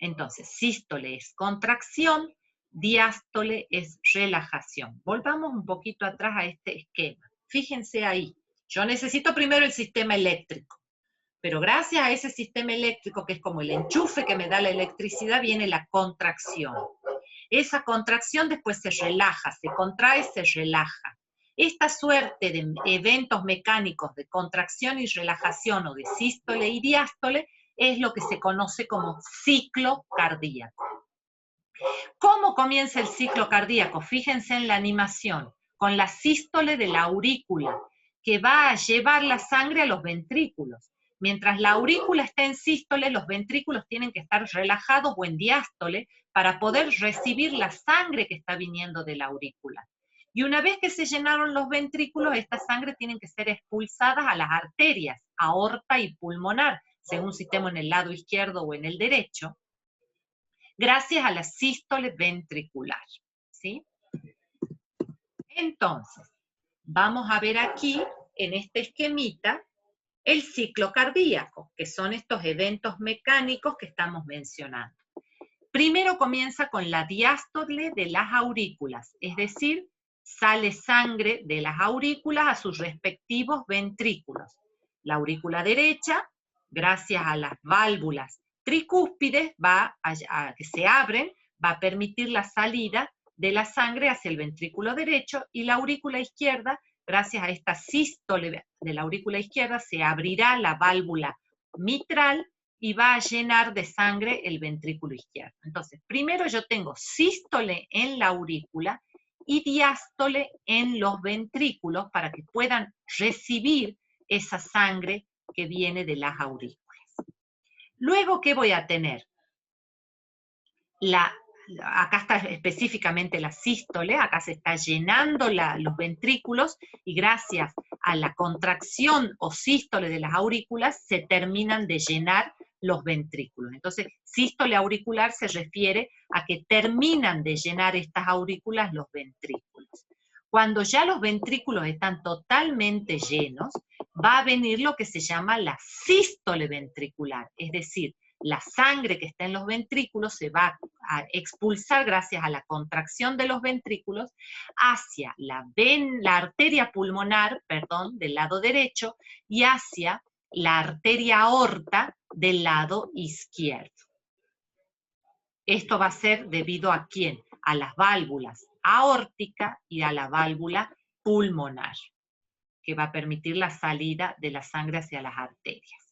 Entonces, sístole es contracción, diástole es relajación. Volvamos un poquito atrás a este esquema. Fíjense ahí, yo necesito primero el sistema eléctrico, pero gracias a ese sistema eléctrico, que es como el enchufe que me da la electricidad, viene la contracción. Esa contracción después se relaja, se contrae, se relaja. Esta suerte de eventos mecánicos de contracción y relajación, o de sístole y diástole, es lo que se conoce como ciclo cardíaco. ¿Cómo comienza el ciclo cardíaco? Fíjense en la animación, con la sístole de la aurícula, que va a llevar la sangre a los ventrículos. Mientras la aurícula está en sístole, los ventrículos tienen que estar relajados o en diástole para poder recibir la sangre que está viniendo de la aurícula. Y una vez que se llenaron los ventrículos, esta sangre tiene que ser expulsada a las arterias, aorta y pulmonar, según si estemos en el lado izquierdo o en el derecho, gracias a la sístole ventricular, ¿sí? Entonces, vamos a ver aquí, en este esquemita, el ciclo cardíaco, que son estos eventos mecánicos que estamos mencionando. Primero comienza con la diástole de las aurículas, es decir, sale sangre de las aurículas a sus respectivos ventrículos. La aurícula derecha, gracias a las válvulas tricúspides, que se abren, va a permitir la salida de la sangre hacia el ventrículo derecho, y la aurícula izquierda, gracias a esta sístole de la aurícula izquierda, se abrirá la válvula mitral y va a llenar de sangre el ventrículo izquierdo. Entonces, primero yo tengo sístole en la aurícula y diástole en los ventrículos para que puedan recibir esa sangre que viene de las aurículas. Luego, ¿qué voy a tener? Acá está específicamente la sístole, acá se está llenando los ventrículos, y gracias a la contracción o sístole de las aurículas se terminan de llenar los ventrículos. Entonces, sístole auricular se refiere a que terminan de llenar estas aurículas los ventrículos. Cuando ya los ventrículos están totalmente llenos, va a venir lo que se llama la sístole ventricular, es decir, la sangre que está en los ventrículos se va a expulsar gracias a la contracción de los ventrículos hacia la arteria pulmonar, del lado derecho, y hacia la arteria aorta del lado izquierdo. Esto va a ser debido a ¿quién? A las válvulas aórtica y a la válvula pulmonar, que va a permitir la salida de la sangre hacia las arterias.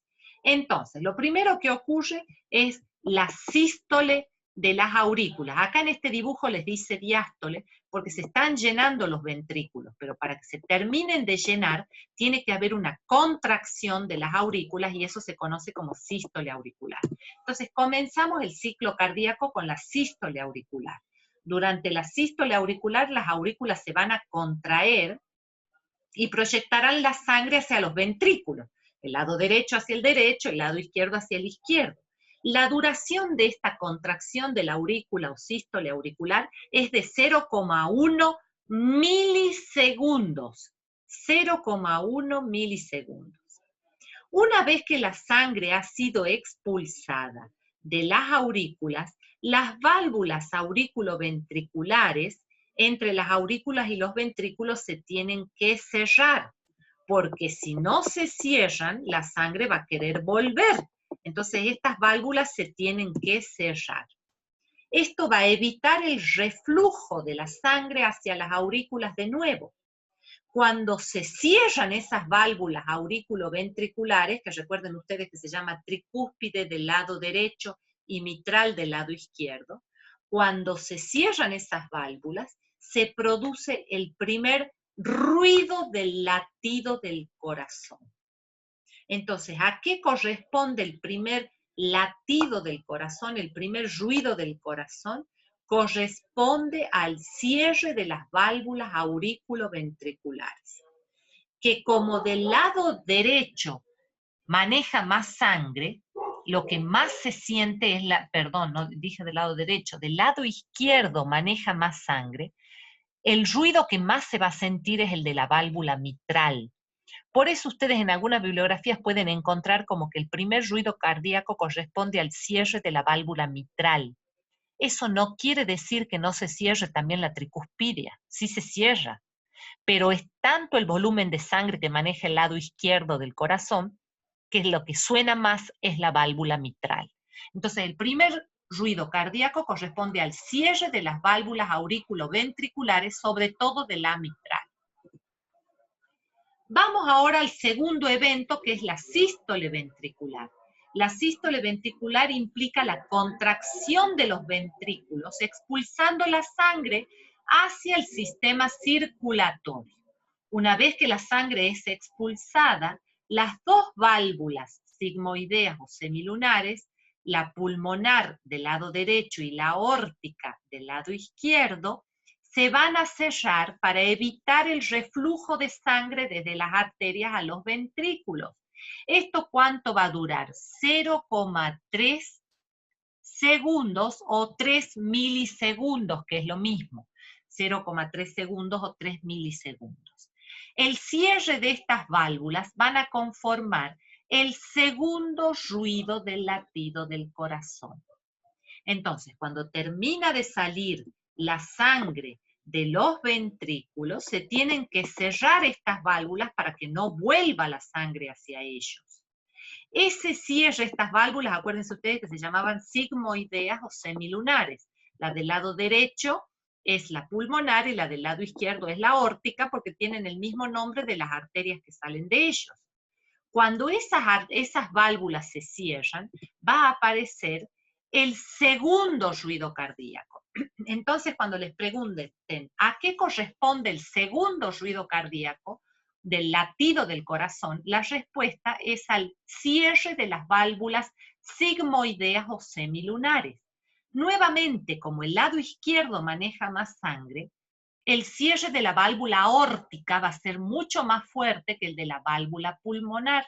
Entonces, lo primero que ocurre es la sístole de las aurículas. Acá en este dibujo les dice diástole porque se están llenando los ventrículos, pero para que se terminen de llenar tiene que haber una contracción de las aurículas, y eso se conoce como sístole auricular. Entonces comenzamos el ciclo cardíaco con la sístole auricular. Durante la sístole auricular las aurículas se van a contraer y proyectarán la sangre hacia los ventrículos, el lado derecho hacia el derecho, el lado izquierdo hacia el izquierdo. La duración de esta contracción de la aurícula o sístole auricular es de 0,1 milisegundos. 0,1 milisegundos. Una vez que la sangre ha sido expulsada de las aurículas, las válvulas auriculoventriculares entre las aurículas y los ventrículos se tienen que cerrar, porque si no se cierran, la sangre va a querer volver. Entonces estas válvulas se tienen que cerrar. Esto va a evitar el reflujo de la sangre hacia las aurículas de nuevo. Cuando se cierran esas válvulas auriculoventriculares, que recuerden ustedes que se llama tricúspide del lado derecho y mitral del lado izquierdo, cuando se cierran esas válvulas, se produce el primer ruido del latido del corazón. Entonces, ¿a qué corresponde el primer latido del corazón, el primer ruido del corazón? Corresponde al cierre de las válvulas auriculoventriculares, que como del lado derecho maneja más sangre, lo que más se siente es no dije del lado derecho, del lado izquierdo maneja más sangre, el ruido que más se va a sentir es el de la válvula mitral, Por eso ustedes en algunas bibliografías pueden encontrar como que el primer ruido cardíaco corresponde al cierre de la válvula mitral. Eso no quiere decir que no se cierre también la tricuspidia, sí se cierra, pero es tanto el volumen de sangre que maneja el lado izquierdo del corazón, que lo que suena más es la válvula mitral. Entonces el primer ruido cardíaco corresponde al cierre de las válvulas auriculoventriculares, sobre todo de la mitral. Vamos ahora al segundo evento, que es la sístole ventricular. La sístole ventricular implica la contracción de los ventrículos, expulsando la sangre hacia el sistema circulatorio. Una vez que la sangre es expulsada, las dos válvulas sigmoideas o semilunares, la pulmonar del lado derecho y la aórtica del lado izquierdo, se van a cerrar para evitar el reflujo de sangre desde las arterias a los ventrículos. ¿Esto cuánto va a durar? 0,3 segundos o 3 milisegundos, que es lo mismo. 0,3 segundos o 3 milisegundos. El cierre de estas válvulas van a conformar el segundo ruido del latido del corazón. Entonces, cuando termina de salir la sangre de los ventrículos, se tienen que cerrar estas válvulas para que no vuelva la sangre hacia ellos. Ese cierre, estas válvulas, acuérdense ustedes que se llamaban sigmoideas o semilunares. La del lado derecho es la pulmonar y la del lado izquierdo es la aórtica, porque tienen el mismo nombre de las arterias que salen de ellos. Cuando esas válvulas se cierran, va a aparecer el segundo ruido cardíaco. Entonces, cuando les pregunten a qué corresponde el segundo ruido cardíaco del latido del corazón, la respuesta es al cierre de las válvulas sigmoideas o semilunares. Nuevamente, como el lado izquierdo maneja más sangre, el cierre de la válvula aórtica va a ser mucho más fuerte que el de la válvula pulmonar.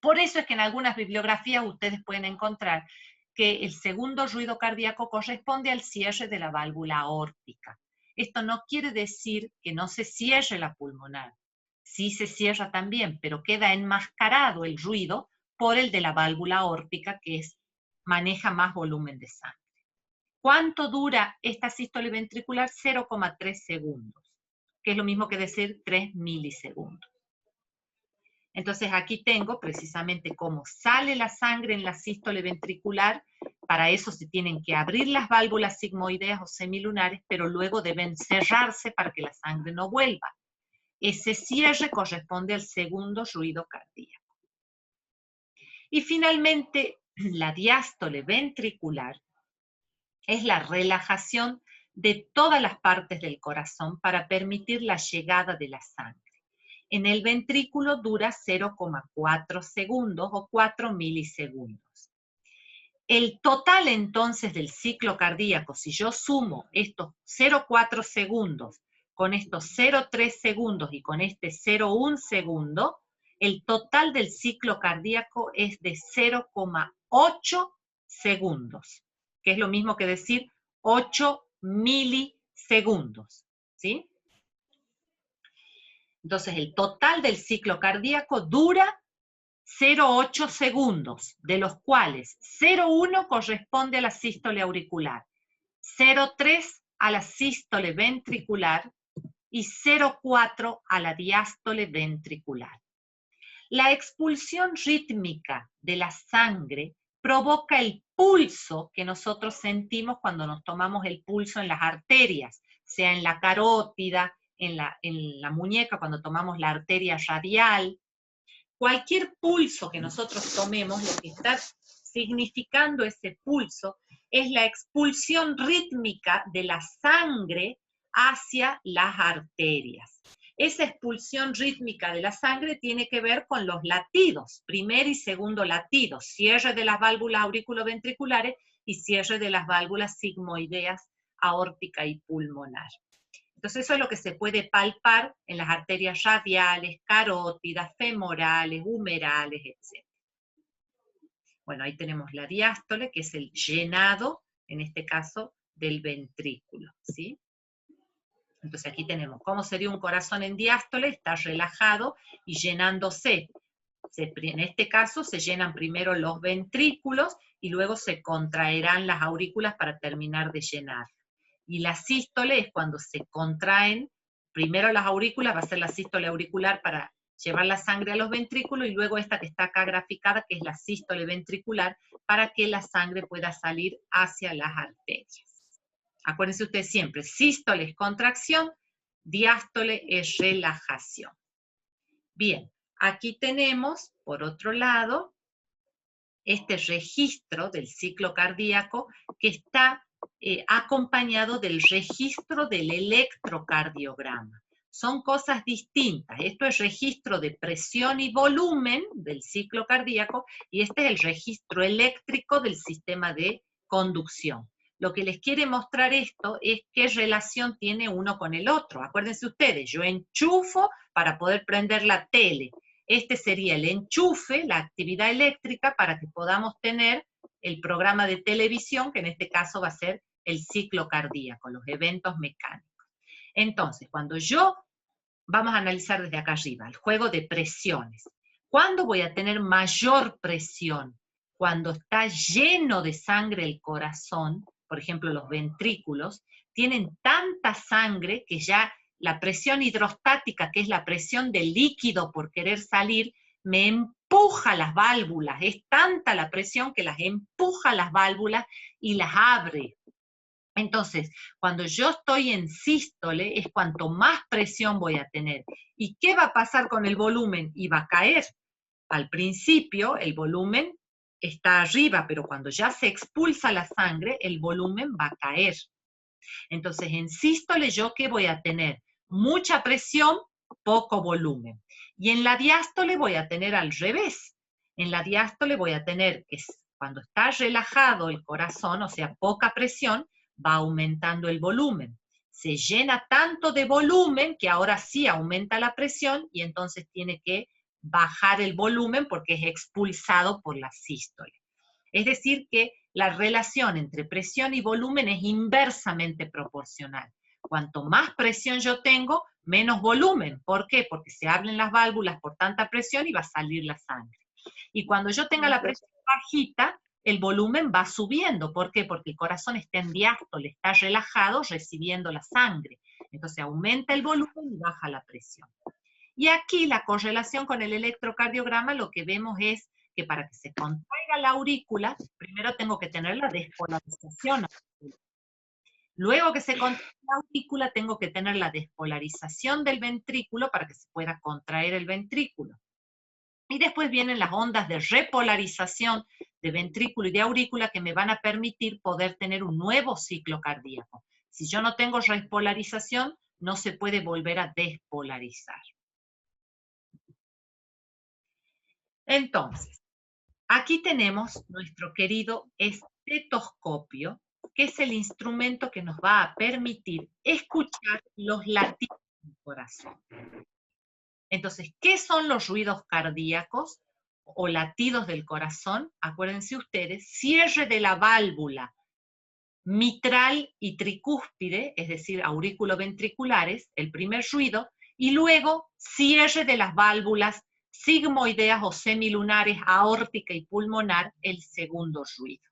Por eso es que en algunas bibliografías ustedes pueden encontrar que el segundo ruido cardíaco corresponde al cierre de la válvula aórtica. Esto no quiere decir que no se cierre la pulmonar. Sí se cierra también, pero queda enmascarado el ruido por el de la válvula aórtica, que maneja más volumen de sangre. ¿Cuánto dura esta sístole ventricular? 0,3 segundos, que es lo mismo que decir 3 milisegundos. Entonces aquí tengo precisamente cómo sale la sangre en la sístole ventricular. Para eso se tienen que abrir las válvulas sigmoideas o semilunares, pero luego deben cerrarse para que la sangre no vuelva. Ese cierre corresponde al segundo ruido cardíaco. Y finalmente, la diástole ventricular es la relajación de todas las partes del corazón para permitir la llegada de la sangre. En el ventrículo dura 0,4 segundos o 4 milisegundos. El total entonces del ciclo cardíaco, si yo sumo estos 0,4 segundos con estos 0,3 segundos y con este 0,1 segundo, el total del ciclo cardíaco es de 0,8 segundos, que es lo mismo que decir 8 milisegundos, ¿sí? Entonces, el total del ciclo cardíaco dura 0,8 segundos, de los cuales 0,1 corresponde a la sístole auricular, 0,3 a la sístole ventricular y 0,4 a la diástole ventricular. La expulsión rítmica de la sangre provoca el pulso que nosotros sentimos cuando nos tomamos el pulso en las arterias, sea en la carótida, en la muñeca, cuando tomamos la arteria radial. Cualquier pulso que nosotros tomemos, lo que está significando ese pulso es la expulsión rítmica de la sangre hacia las arterias. Esa expulsión rítmica de la sangre tiene que ver con los latidos, primer y segundo latido, cierre de las válvulas auriculoventriculares y cierre de las válvulas sigmoideas, aórtica y pulmonar. Entonces eso es lo que se puede palpar en las arterias radiales, carótidas, femorales, humerales, etc. Bueno, ahí tenemos la diástole, que es el llenado, en este caso, del ventrículo, ¿sí? Entonces aquí tenemos cómo sería un corazón en diástole, está relajado y llenándose. En este caso se llenan primero los ventrículos y luego se contraerán las aurículas para terminar de llenar. Y la sístole es cuando se contraen, primero las aurículas, va a ser la sístole auricular para llevar la sangre a los ventrículos, y luego esta que está acá graficada, que es la sístole ventricular, para que la sangre pueda salir hacia las arterias. Acuérdense ustedes siempre, sístole es contracción, diástole es relajación. Bien, aquí tenemos, por otro lado, este registro del ciclo cardíaco que está acompañado del registro del electrocardiograma. Son cosas distintas. Esto es registro de presión y volumen del ciclo cardíaco, y este es el registro eléctrico del sistema de conducción. Lo que les quiere mostrar esto es qué relación tiene uno con el otro. Acuérdense ustedes, yo enchufo para poder prender la tele. Este sería el enchufe, la actividad eléctrica, para que podamos tener el programa de televisión, que en este caso va a ser el ciclo cardíaco, los eventos mecánicos. Entonces, vamos a analizar desde acá arriba, el juego de presiones. ¿Cuándo voy a tener mayor presión? Cuando está lleno de sangre el corazón, por ejemplo los ventrículos, tienen tanta sangre que ya la presión hidrostática, que es la presión del líquido por querer salir, me empuja las válvulas. Es tanta la presión que las empuja las válvulas y las abre. Entonces, cuando yo estoy en sístole, es cuanto más presión voy a tener. ¿Y qué va a pasar con el volumen? Y va a caer. Al principio, el volumen está arriba, pero cuando ya se expulsa la sangre, el volumen va a caer. Entonces, en sístole, ¿yo qué voy a tener? Mucha presión, poco volumen. Y en la diástole voy a tener al revés. En la diástole voy a tener que cuando está relajado el corazón, o sea, poca presión, va aumentando el volumen. Se llena tanto de volumen que ahora sí aumenta la presión, y entonces tiene que bajar el volumen porque es expulsado por la sístole. Es decir, que la relación entre presión y volumen es inversamente proporcional. Cuanto más presión yo tengo, menos volumen. ¿Por qué? Porque se abren las válvulas por tanta presión y va a salir la sangre. Y cuando yo tenga la presión bajita, el volumen va subiendo. ¿Por qué? Porque el corazón está en diástole, está relajado recibiendo la sangre. Entonces aumenta el volumen y baja la presión. Y aquí la correlación con el electrocardiograma, lo que vemos es que para que se contraiga la aurícula, primero tengo que tener la despolarización. Luego que se contraiga la aurícula, tengo que tener la despolarización del ventrículo para que se pueda contraer el ventrículo. Y después vienen las ondas de repolarización de ventrículo y de aurícula que me van a permitir poder tener un nuevo ciclo cardíaco. Si yo no tengo repolarización, no se puede volver a despolarizar. Entonces, aquí tenemos nuestro querido estetoscopio, que es el instrumento que nos va a permitir escuchar los latidos del corazón. Entonces, ¿qué son los ruidos cardíacos o latidos del corazón? Acuérdense ustedes, cierre de la válvula mitral y tricúspide, es decir, aurículo-ventriculares, el primer ruido, y luego cierre de las válvulas sigmoideas o semilunares, aórtica y pulmonar, el segundo ruido.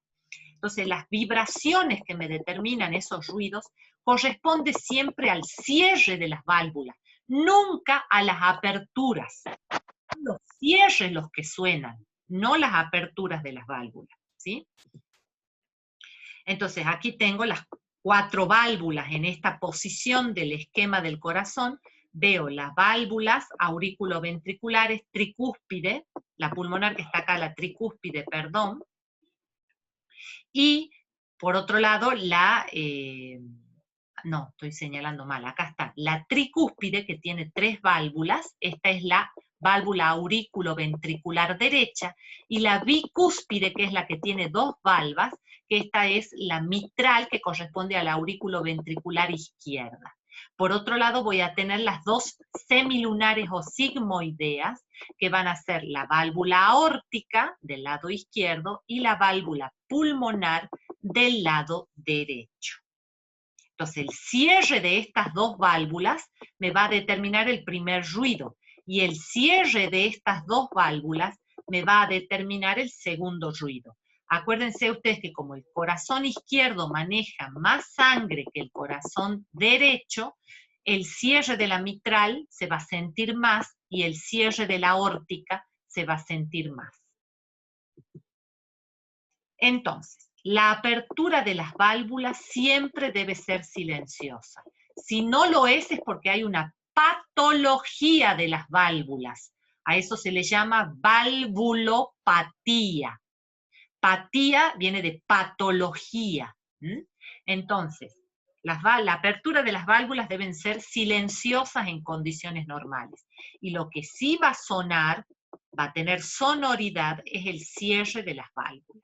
Entonces, las vibraciones que me determinan esos ruidos corresponden siempre al cierre de las válvulas, nunca a las aperturas. Son los cierres los que suenan, no las aperturas de las válvulas, ¿sí? Entonces, aquí tengo las 4 válvulas en esta posición del esquema del corazón. Veo las válvulas auriculoventriculares, tricúspide, la pulmonar que está acá, la tricúspide, perdón. Y, por otro lado, no, estoy señalando mal, acá está, la tricúspide, que tiene 3 válvulas. Esta es la válvula aurículo-ventricular derecha, y la bicúspide, que es la que tiene 2 valvas, que esta es la mitral, que corresponde a la aurículo-ventricular izquierda. Por otro lado, voy a tener las 2 semilunares o sigmoideas, que van a ser la válvula aórtica del lado izquierdo y la válvula pulmonar del lado derecho. Entonces, el cierre de estas dos válvulas me va a determinar el primer ruido, y el cierre de estas dos válvulas me va a determinar el segundo ruido. Acuérdense ustedes que como el corazón izquierdo maneja más sangre que el corazón derecho, el cierre de la mitral se va a sentir más y el cierre de la aórtica se va a sentir más. Entonces, la apertura de las válvulas siempre debe ser silenciosa. Si no lo es porque hay una patología de las válvulas. A eso se le llama valvulopatía. Patía viene de patología. Entonces, la apertura de las válvulas deben ser silenciosas en condiciones normales. Y lo que sí va a sonar, va a tener sonoridad, es el cierre de las válvulas.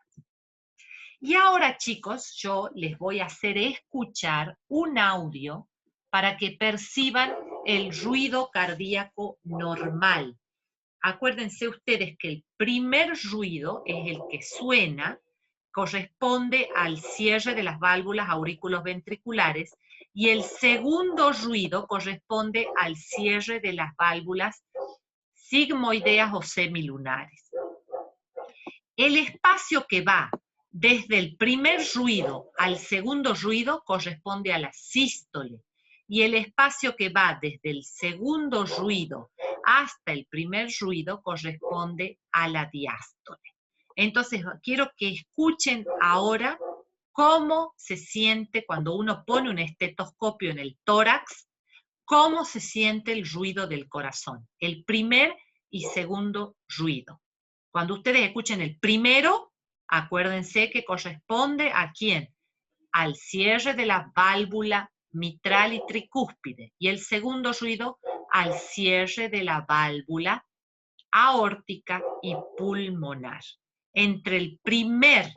Y ahora, chicos, yo les voy a hacer escuchar un audio para que perciban el ruido cardíaco normal. Acuérdense ustedes que el primer ruido es el que suena, corresponde al cierre de las válvulas auriculoventriculares, y el segundo ruido corresponde al cierre de las válvulas sigmoideas o semilunares. El espacio que va desde el primer ruido al segundo ruido corresponde a la sístole, y el espacio que va desde el segundo ruido hasta el primer ruido corresponde a la diástole. Entonces, quiero que escuchen ahora cómo se siente cuando uno pone un estetoscopio en el tórax, cómo se siente el ruido del corazón, el primer y segundo ruido. Cuando ustedes escuchen el primero, acuérdense que corresponde ¿a quién? Al cierre de la válvula mitral y tricúspide, y el segundo ruido al cierre de la válvula aórtica y pulmonar. Entre el primer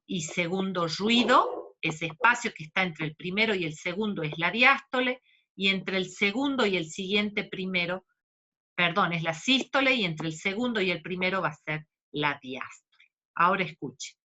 y segundo ruido, ese espacio que está entre el primero y el segundo es la diástole, y entre el segundo y el siguiente primero, perdón, es la sístole, y entre el segundo y el primero va a ser la diástole. Ahora escuchen.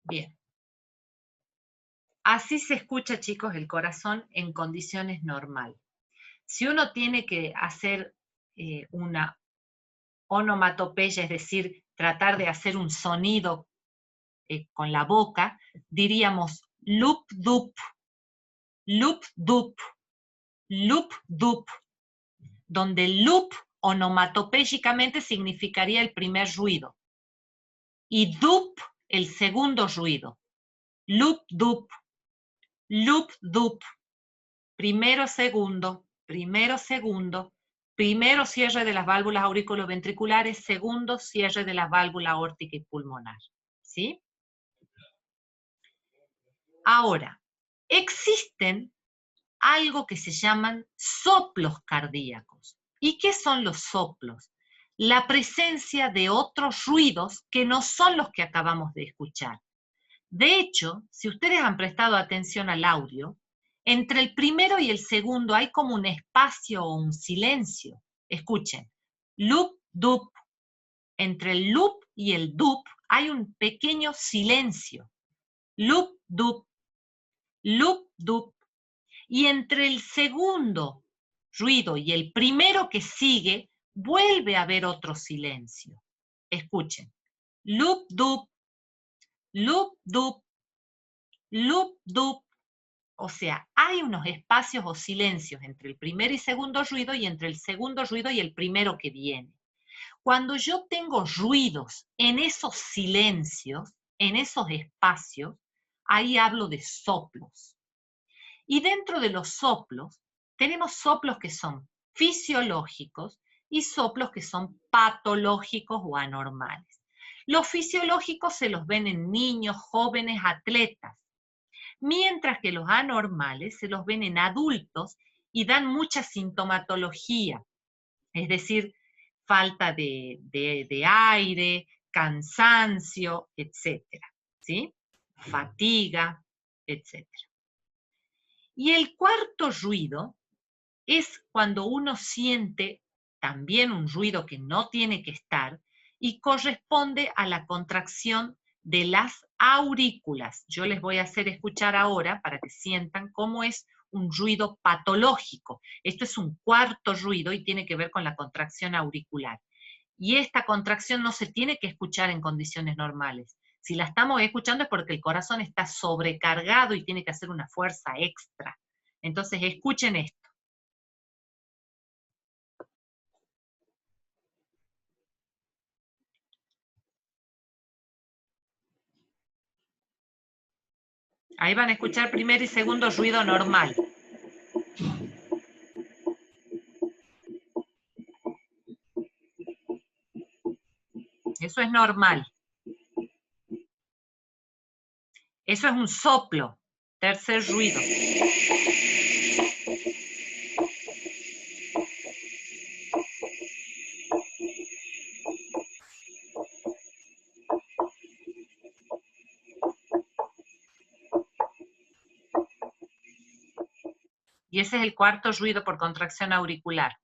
Bien. Así se escucha, chicos, el corazón en condiciones normales. Si uno tiene que hacer una onomatopeya, es decir, tratar de hacer un sonido con la boca, diríamos loop dup, loop dup, loop dup, donde loop onomatopéyicamente significaría el primer ruido, y dup el segundo ruido. Loop dup, loop dup, primero segundo, primero segundo, primero cierre de las válvulas auriculoventriculares, segundo cierre de la válvula aórtica y pulmonar. ¿Sí? Ahora, existen algo que se llaman soplos cardíacos. ¿Y qué son los soplos? La presencia de otros ruidos que no son los que acabamos de escuchar. De hecho, si ustedes han prestado atención al audio, entre el primero y el segundo hay como un espacio o un silencio. Escuchen, loop, dup. Entre el loop y el dup hay un pequeño silencio. Lup, dup, lup, dup. Y entre el segundo ruido y el primero que sigue, vuelve a haber otro silencio. Escuchen. Lup, dup, lup, dup, lup, dup. O sea, hay unos espacios o silencios entre el primer y segundo ruido y entre el segundo ruido y el primero que viene. Cuando yo tengo ruidos en esos silencios, en esos espacios, ahí hablo de soplos. Y dentro de los soplos, tenemos soplos que son fisiológicos y soplos que son patológicos o anormales. Los fisiológicos se los ven en niños, jóvenes, atletas, mientras que los anormales se los ven en adultos y dan mucha sintomatología, es decir, falta de aire, cansancio, etcétera, ¿sí? Fatiga, etcétera. Y el cuarto ruido es cuando uno siente también un ruido que no tiene que estar y corresponde a la contracción de las aurículas. Yo les voy a hacer escuchar ahora para que sientan cómo es un ruido patológico. Esto es un cuarto ruido y tiene que ver con la contracción auricular. Y esta contracción no se tiene que escuchar en condiciones normales. Si la estamos escuchando es porque el corazón está sobrecargado y tiene que hacer una fuerza extra. Entonces escuchen esto. Ahí van a escuchar primer y segundo ruido normal. Eso es normal. Eso es un soplo. Tercer ruido. Y ese es el cuarto ruido por contracción auricular.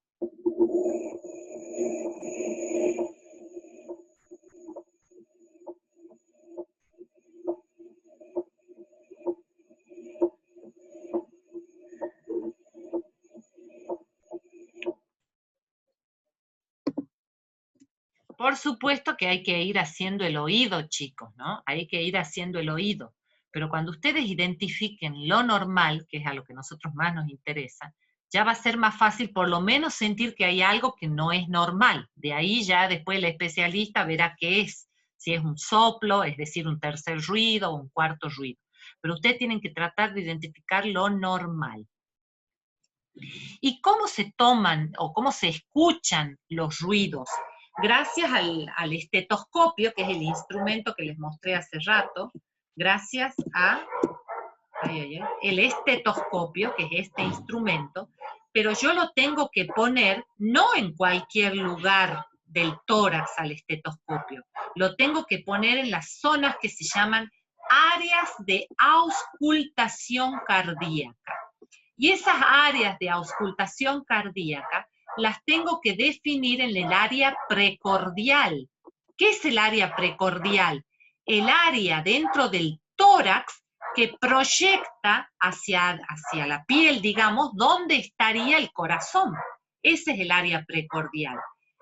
Por supuesto que hay que ir haciendo el oído, chicos, ¿no? Hay que ir haciendo el oído. Pero cuando ustedes identifiquen lo normal, que es a lo que a nosotros más nos interesa, ya va a ser más fácil por lo menos sentir que hay algo que no es normal. De ahí ya después el especialista verá qué es. Si es un soplo, es decir, un tercer ruido o un cuarto ruido. Pero ustedes tienen que tratar de identificar lo normal. ¿Y cómo se toman o cómo se escuchan los ruidos? Gracias al estetoscopio, que es el instrumento que les mostré hace rato, gracias a el estetoscopio, que es este instrumento, pero yo lo tengo que poner no en cualquier lugar del tórax al estetoscopio, lo tengo que poner en las zonas que se llaman áreas de auscultación cardíaca. Y esas áreas de auscultación cardíaca las tengo que definir en el área precordial. ¿Qué es el área precordial? El área dentro del tórax que proyecta hacia la piel, digamos, donde estaría el corazón. Ese es el área precordial.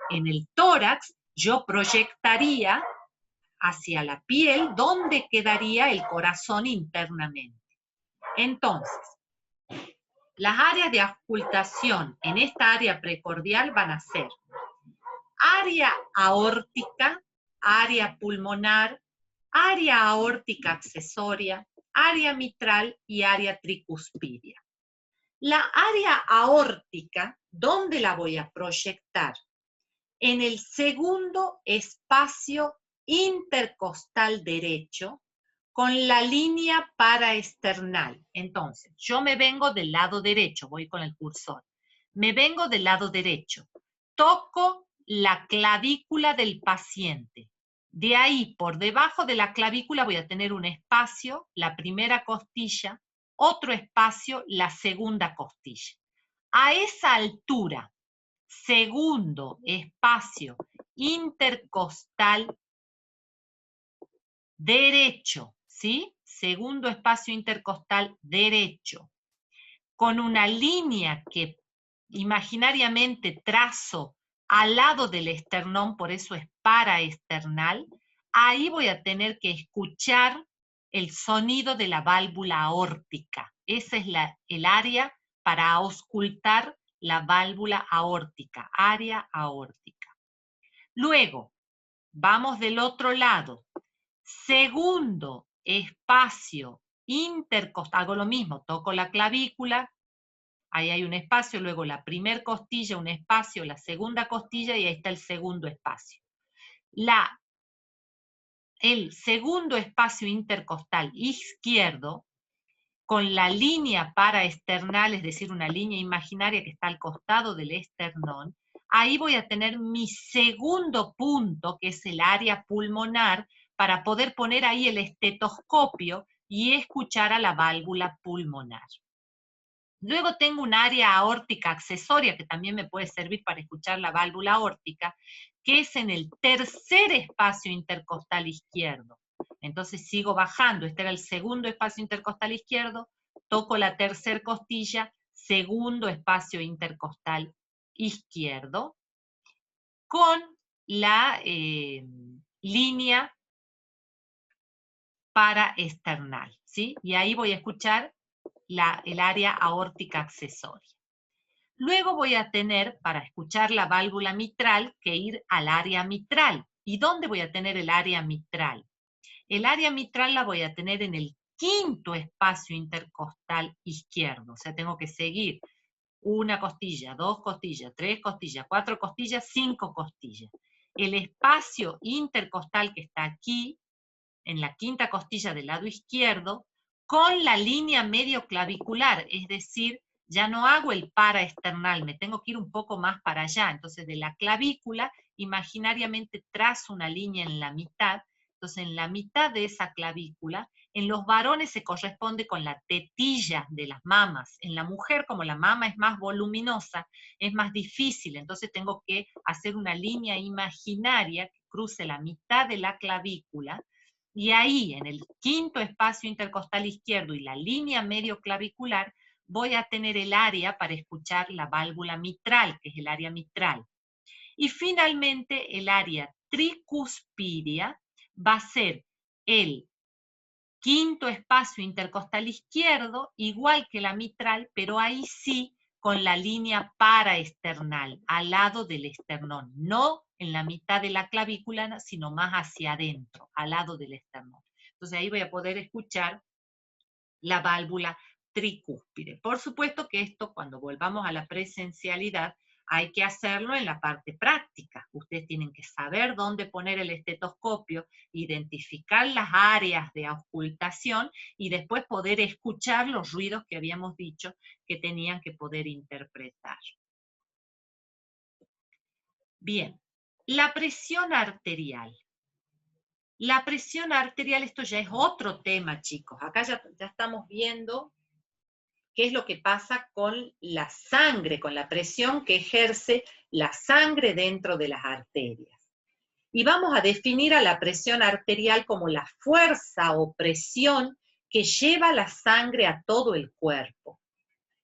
En el tórax yo proyectaría hacia la piel donde quedaría el corazón internamente. Entonces, las áreas de auscultación en esta área precordial van a ser área aórtica, área pulmonar, área aórtica accesoria, área mitral y área tricuspidia. La área aórtica, ¿dónde la voy a proyectar? En el segundo espacio intercostal derecho, con la línea paraesternal. Entonces, yo me vengo del lado derecho, voy con el cursor. Me vengo del lado derecho. Toco la clavícula del paciente. De ahí, por debajo de la clavícula, voy a tener un espacio, la primera costilla, otro espacio, la segunda costilla. A esa altura, segundo espacio intercostal derecho, ¿sí? Segundo espacio intercostal derecho, con una línea que imaginariamente trazo al lado del esternón, por eso es paraesternal, ahí voy a tener que escuchar el sonido de la válvula aórtica. Esa es el área para auscultar la válvula aórtica, área aórtica. Luego, vamos del otro lado. Segundo espacio intercostal, hago lo mismo, toco la clavícula, ahí hay un espacio, luego la primer costilla, un espacio, la segunda costilla, y ahí está el segundo espacio. El segundo espacio intercostal izquierdo, con la línea paraesternal, es decir, una línea imaginaria que está al costado del esternón, ahí voy a tener mi segundo punto, que es el área pulmonar, para poder poner ahí el estetoscopio y escuchar a la válvula pulmonar. Luego tengo un área aórtica accesoria que también me puede servir para escuchar la válvula aórtica, que es en el tercer espacio intercostal izquierdo. Entonces sigo bajando, este era el segundo espacio intercostal izquierdo, toco la tercer costilla, segundo espacio intercostal izquierdo, con la línea paraesternal, ¿sí? Y ahí voy a escuchar el área aórtica accesoria. Luego voy a tener, para escuchar la válvula mitral, que ir al área mitral. ¿Y dónde voy a tener el área mitral? El área mitral la voy a tener en el quinto espacio intercostal izquierdo. O sea, tengo que seguir una costilla, dos costillas, tres costillas, cuatro costillas, cinco costillas. El espacio intercostal que está aquí, en la quinta costilla del lado izquierdo, con la línea medio clavicular, es decir, ya no hago el paraesternal, me tengo que ir un poco más para allá. Entonces, de la clavícula, imaginariamente trazo una línea en la mitad. Entonces, en la mitad de esa clavícula, en los varones se corresponde con la tetilla de las mamas. En la mujer, como la mama es más voluminosa, es más difícil. Entonces, tengo que hacer una línea imaginaria que cruce la mitad de la clavícula. Y ahí, en el quinto espacio intercostal izquierdo y la línea medio clavicular, voy a tener el área para escuchar la válvula mitral, que es el área mitral. Y finalmente, el área tricuspidia va a ser el quinto espacio intercostal izquierdo, igual que la mitral, pero ahí sí con la línea paraesternal, al lado del esternón, no en la mitad de la clavícula, sino más hacia adentro, al lado del esternón. Entonces ahí voy a poder escuchar la válvula tricúspide. Por supuesto que esto, cuando volvamos a la presencialidad, hay que hacerlo en la parte práctica. Ustedes tienen que saber dónde poner el estetoscopio, identificar las áreas de auscultación y después poder escuchar los ruidos que habíamos dicho que tenían que poder interpretar. Bien, la presión arterial. La presión arterial, esto ya es otro tema, chicos. Acá ya estamos viendo qué es lo que pasa con la sangre, con la presión que ejerce la sangre dentro de las arterias. Y vamos a definir a la presión arterial como la fuerza o presión que lleva la sangre a todo el cuerpo.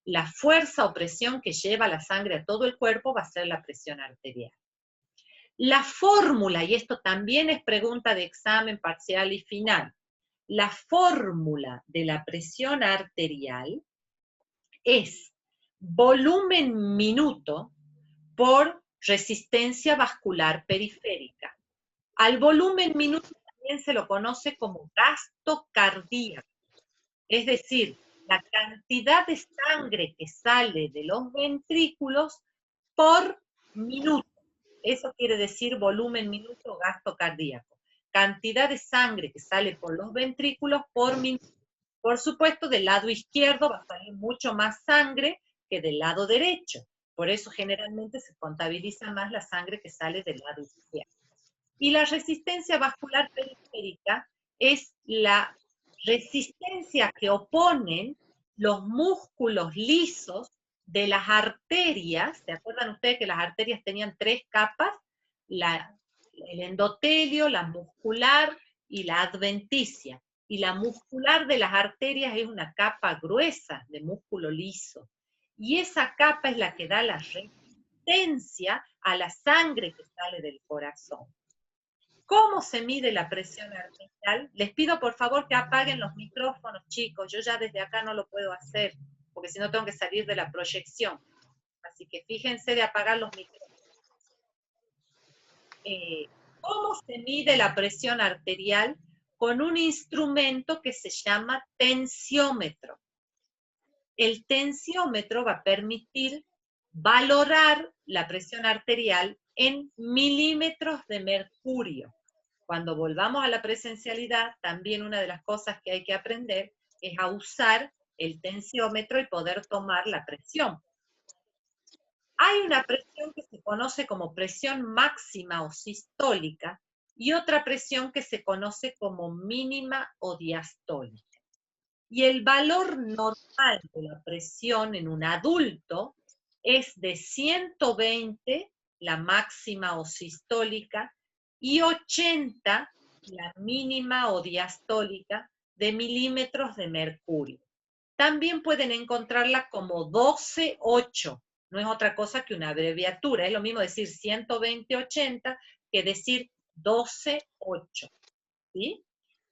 La fuerza o presión que lleva la sangre a todo el cuerpo va a ser la presión arterial. La fórmula, y esto también es pregunta de examen parcial y final, la fórmula de la presión arterial es volumen minuto por resistencia vascular periférica. Al volumen minuto también se lo conoce como gasto cardíaco, es decir, la cantidad de sangre que sale de los ventrículos por minuto. Eso quiere decir volumen minuto, gasto cardíaco. Cantidad de sangre que sale por los ventrículos por minuto. Por supuesto, del lado izquierdo va a salir mucho más sangre que del lado derecho. Por eso generalmente se contabiliza más la sangre que sale del lado izquierdo. Y la resistencia vascular periférica es la resistencia que oponen los músculos lisos de las arterias. ¿Se acuerdan ustedes que las arterias tenían tres capas? El endotelio, la muscular y la adventicia. Y la muscular de las arterias es una capa gruesa de músculo liso. Y esa capa es la que da la resistencia a la sangre que sale del corazón. ¿Cómo se mide la presión arterial? Les pido por favor que apaguen los micrófonos, chicos. Yo ya desde acá no lo puedo hacer, porque si no tengo que salir de la proyección. Así que fíjense de apagar los micrófonos. ¿Cómo se mide la presión arterial? Con un instrumento que se llama tensiómetro. El tensiómetro va a permitir valorar la presión arterial en milímetros de mercurio. Cuando volvamos a la presencialidad, también una de las cosas que hay que aprender es a usar el tensiómetro y poder tomar la presión. Hay una presión que se conoce como presión máxima o sistólica y otra presión que se conoce como mínima o diastólica. Y el valor normal de la presión en un adulto es de 120, la máxima o sistólica, y 80, la mínima o diastólica, de milímetros de mercurio. También pueden encontrarla como 12,8. No es otra cosa que una abreviatura. Es lo mismo decir 120/80 que decir 12,8. ¿Sí?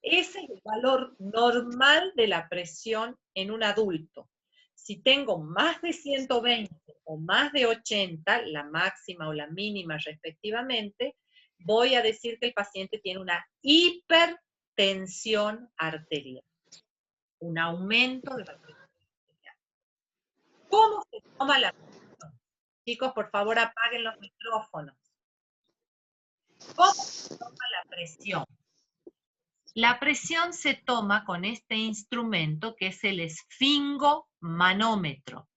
Ese es el valor normal de la presión en un adulto. Si tengo más de 120 o más de 80, la máxima o la mínima respectivamente, voy a decir que el paciente tiene una hipertensión arterial, un aumento de la presión arterial. ¿Cómo se toma la presión? Chicos, por favor apaguen los micrófonos. ¿Cómo se toma la presión? La presión se toma con este instrumento que es el esfingomanómetro.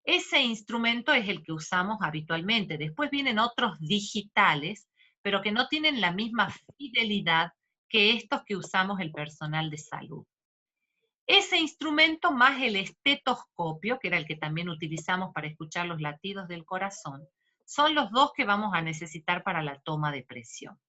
Ese instrumento es el que usamos habitualmente. Después vienen otros digitales, pero que no tienen la misma fidelidad que estos que usamos el personal de salud. Ese instrumento más el estetoscopio, que era el que también utilizamos para escuchar los latidos del corazón, son los dos que vamos a necesitar para la toma de presión.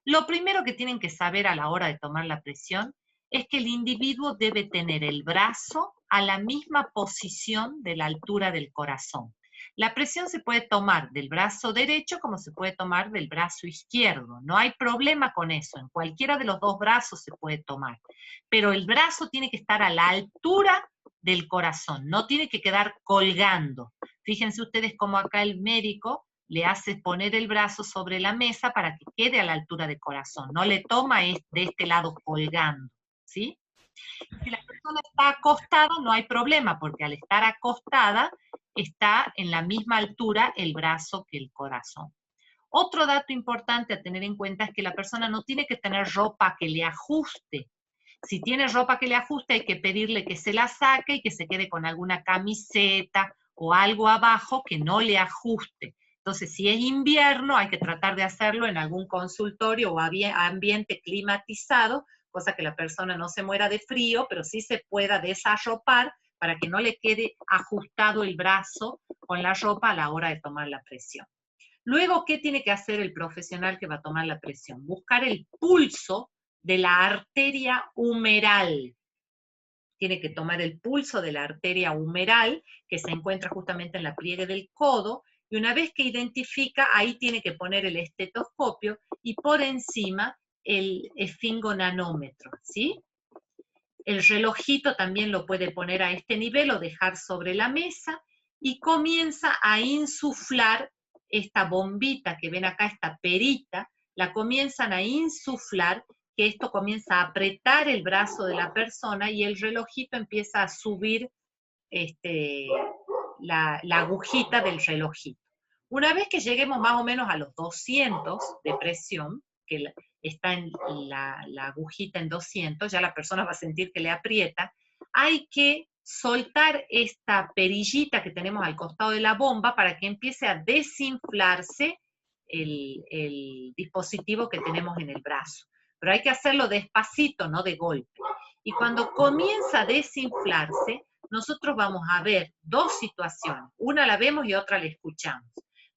Lo primero que tienen que saber a la hora de tomar la presión es que el individuo debe tener el brazo a la misma posición de la altura del corazón. La presión se puede tomar del brazo derecho como se puede tomar del brazo izquierdo. No hay problema con eso. En cualquiera de los dos brazos se puede tomar. Pero el brazo tiene que estar a la altura del corazón. No tiene que quedar colgando. Fíjense ustedes cómo acá el médico le hace poner el brazo sobre la mesa para que quede a la altura del corazón. No le toma de este lado colgando. ¿Sí? Si la persona está acostada, no hay problema, porque al estar acostada, está en la misma altura el brazo que el corazón. Otro dato importante a tener en cuenta es que la persona no tiene que tener ropa que le ajuste. Si tiene ropa que le ajuste, hay que pedirle que se la saque y que se quede con alguna camiseta o algo abajo que no le ajuste. Entonces, si es invierno, hay que tratar de hacerlo en algún consultorio o ambiente climatizado, cosa que la persona no se muera de frío, pero sí se pueda desarropar para que no le quede ajustado el brazo con la ropa a la hora de tomar la presión. Luego, ¿qué tiene que hacer el profesional que va a tomar la presión? Buscar el pulso de la arteria humeral. Tiene que tomar el pulso de la arteria humeral, que se encuentra justamente en la pliegue del codo, y una vez que identifica, ahí tiene que poner el estetoscopio y por encima el esfingonanómetro, ¿sí? El relojito también lo puede poner a este nivel o dejar sobre la mesa y comienza a insuflar esta bombita que ven acá, esta perita, la comienzan a insuflar, que esto comienza a apretar el brazo de la persona y el relojito empieza a subir la agujita del relojito. Una vez que lleguemos más o menos a los 200 de presión, que está en la agujita en 200, ya la persona va a sentir que le aprieta, hay que soltar esta perillita que tenemos al costado de la bomba para que empiece a desinflarse el dispositivo que tenemos en el brazo. Pero hay que hacerlo despacito, no de golpe. Y cuando comienza a desinflarse, nosotros vamos a ver dos situaciones. Una la vemos y otra la escuchamos.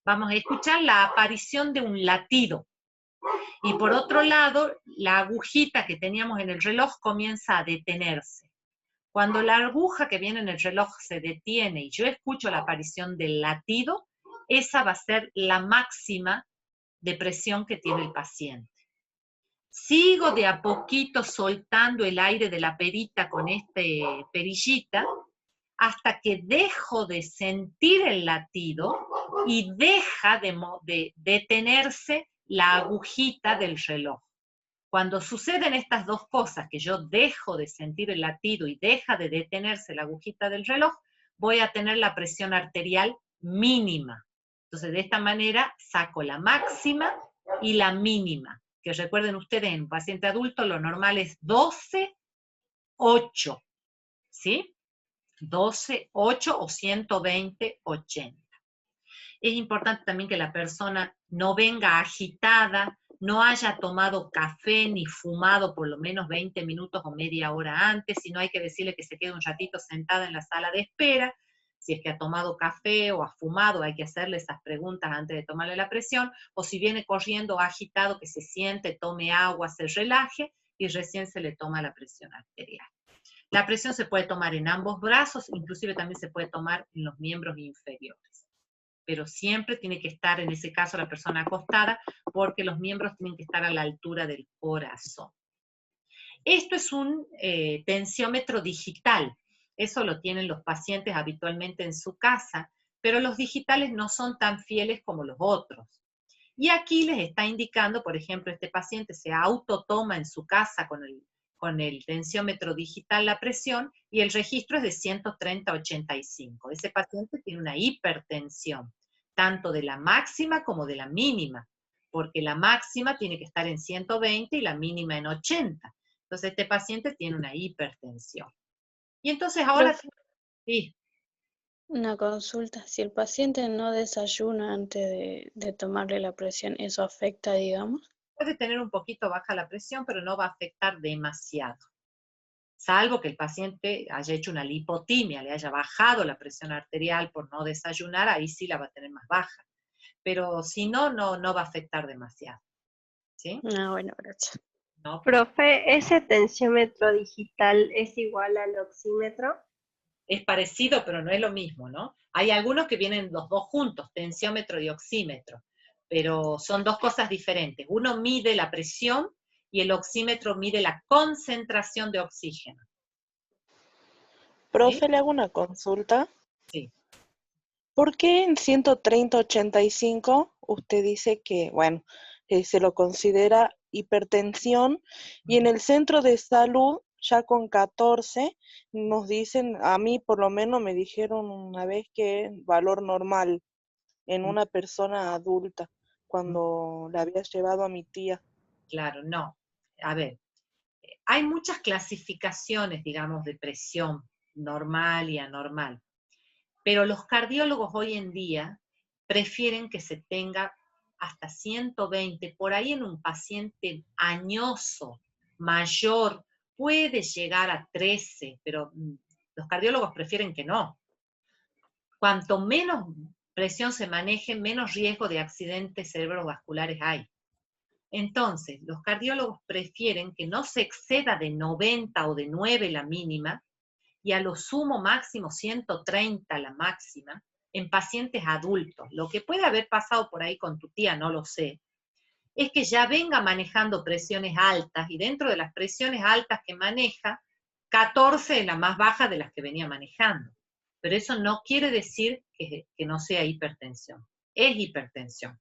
Vamos a escuchar la aparición de un latido. Y por otro lado, la agujita que teníamos en el reloj comienza a detenerse. Cuando la aguja que viene en el reloj se detiene y yo escucho la aparición del latido, esa va a ser la máxima de presión que tiene el paciente. Sigo de a poquito soltando el aire de la perita con perillita hasta que dejo de sentir el latido y deja de detenerse la agujita del reloj. Cuando suceden estas dos cosas, que yo dejo de sentir el latido y deja de detenerse la agujita del reloj, voy a tener la presión arterial mínima. Entonces, de esta manera saco la máxima y la mínima. Que recuerden ustedes, en un paciente adulto lo normal es 12, 8, ¿sí? 12, 8 o 120, 80. Es importante también que la persona no venga agitada, no haya tomado café ni fumado por lo menos 20 minutos o media hora antes, si no hay que decirle que se quede un ratito sentada en la sala de espera. Si es que ha tomado café o ha fumado, hay que hacerle esas preguntas antes de tomarle la presión, o si viene corriendo agitado, que se siente, tome agua, se relaje y recién se le toma la presión arterial. La presión se puede tomar en ambos brazos, inclusive también se puede tomar en los miembros inferiores. Pero siempre tiene que estar, en ese caso, la persona acostada, porque los miembros tienen que estar a la altura del corazón. Esto es un tensiómetro digital. Eso lo tienen los pacientes habitualmente en su casa, pero los digitales no son tan fieles como los otros. Y aquí les está indicando, por ejemplo, este paciente se autotoma en su casa con el tensiómetro digital la presión y el registro es de 130/85. Ese paciente tiene una hipertensión, tanto de la máxima como de la mínima, porque la máxima tiene que estar en 120 y la mínima en 80. Entonces este paciente tiene una hipertensión. Y entonces ahora... Sí. Una consulta, si el paciente no desayuna antes de tomarle la presión, ¿eso afecta, digamos? Puede tener un poquito baja la presión, pero no va a afectar demasiado. Salvo que el paciente haya hecho una lipotimia, le haya bajado la presión arterial por no desayunar, ahí sí la va a tener más baja. Pero si no, no va a afectar demasiado. ¿Sí? Ah, bueno, gracias. No, Profe, ¿ese tensiómetro digital es igual al oxímetro? es parecido, pero no es lo mismo, ¿no? Hay algunos que vienen los dos juntos, tensiómetro y oxímetro, pero son dos cosas diferentes. Uno mide la presión y el oxímetro mide la concentración de oxígeno. Profe, ¿Sí? le hago una consulta. Sí. ¿Por qué en 130/85 usted dice que, bueno, se lo considera hipertensión y en el centro de salud, ya con 14, nos dicen, a mí por lo menos me dijeron una vez que valor normal en una persona adulta, cuando la había llevado a mi tía? Claro, no. A ver, hay muchas clasificaciones, digamos, de presión normal y anormal, pero los cardiólogos hoy en día prefieren que se tenga hasta 120, por ahí en un paciente añoso, mayor, puede llegar a 13, pero los cardiólogos prefieren que no. Cuanto menos presión se maneje, menos riesgo de accidentes cerebrovasculares hay. Entonces, los cardiólogos prefieren que no se exceda de 90 o de 9 la mínima, y a lo sumo máximo 130 la máxima, en pacientes adultos. Lo que puede haber pasado por ahí con tu tía, no lo sé, es que ya venga manejando presiones altas, y dentro de las presiones altas que maneja, 14 es la más baja de las que venía manejando. Pero eso no quiere decir que no sea hipertensión. Es hipertensión.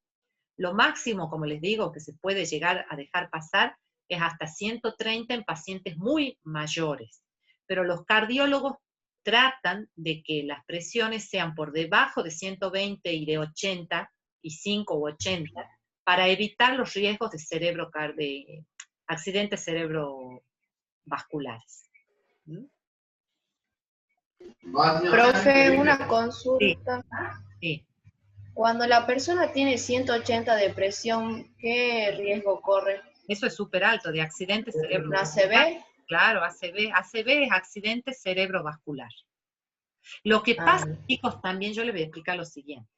Lo máximo, como les digo, que se puede llegar a dejar pasar es hasta 130 en pacientes muy mayores. Pero los cardiólogos tratan de que las presiones sean por debajo de 120 y de 85 u 80 para evitar los riesgos de accidentes cerebrovasculares. ¿Mm? Profe, una consulta. Sí. Cuando la persona tiene 180 de presión, ¿qué riesgo corre? Eso es súper alto, de accidentes ¿La cerebrovascular. ACV? Claro, ACV es accidente cerebrovascular. Lo que pasa, chicos, también yo les voy a explicar lo siguiente.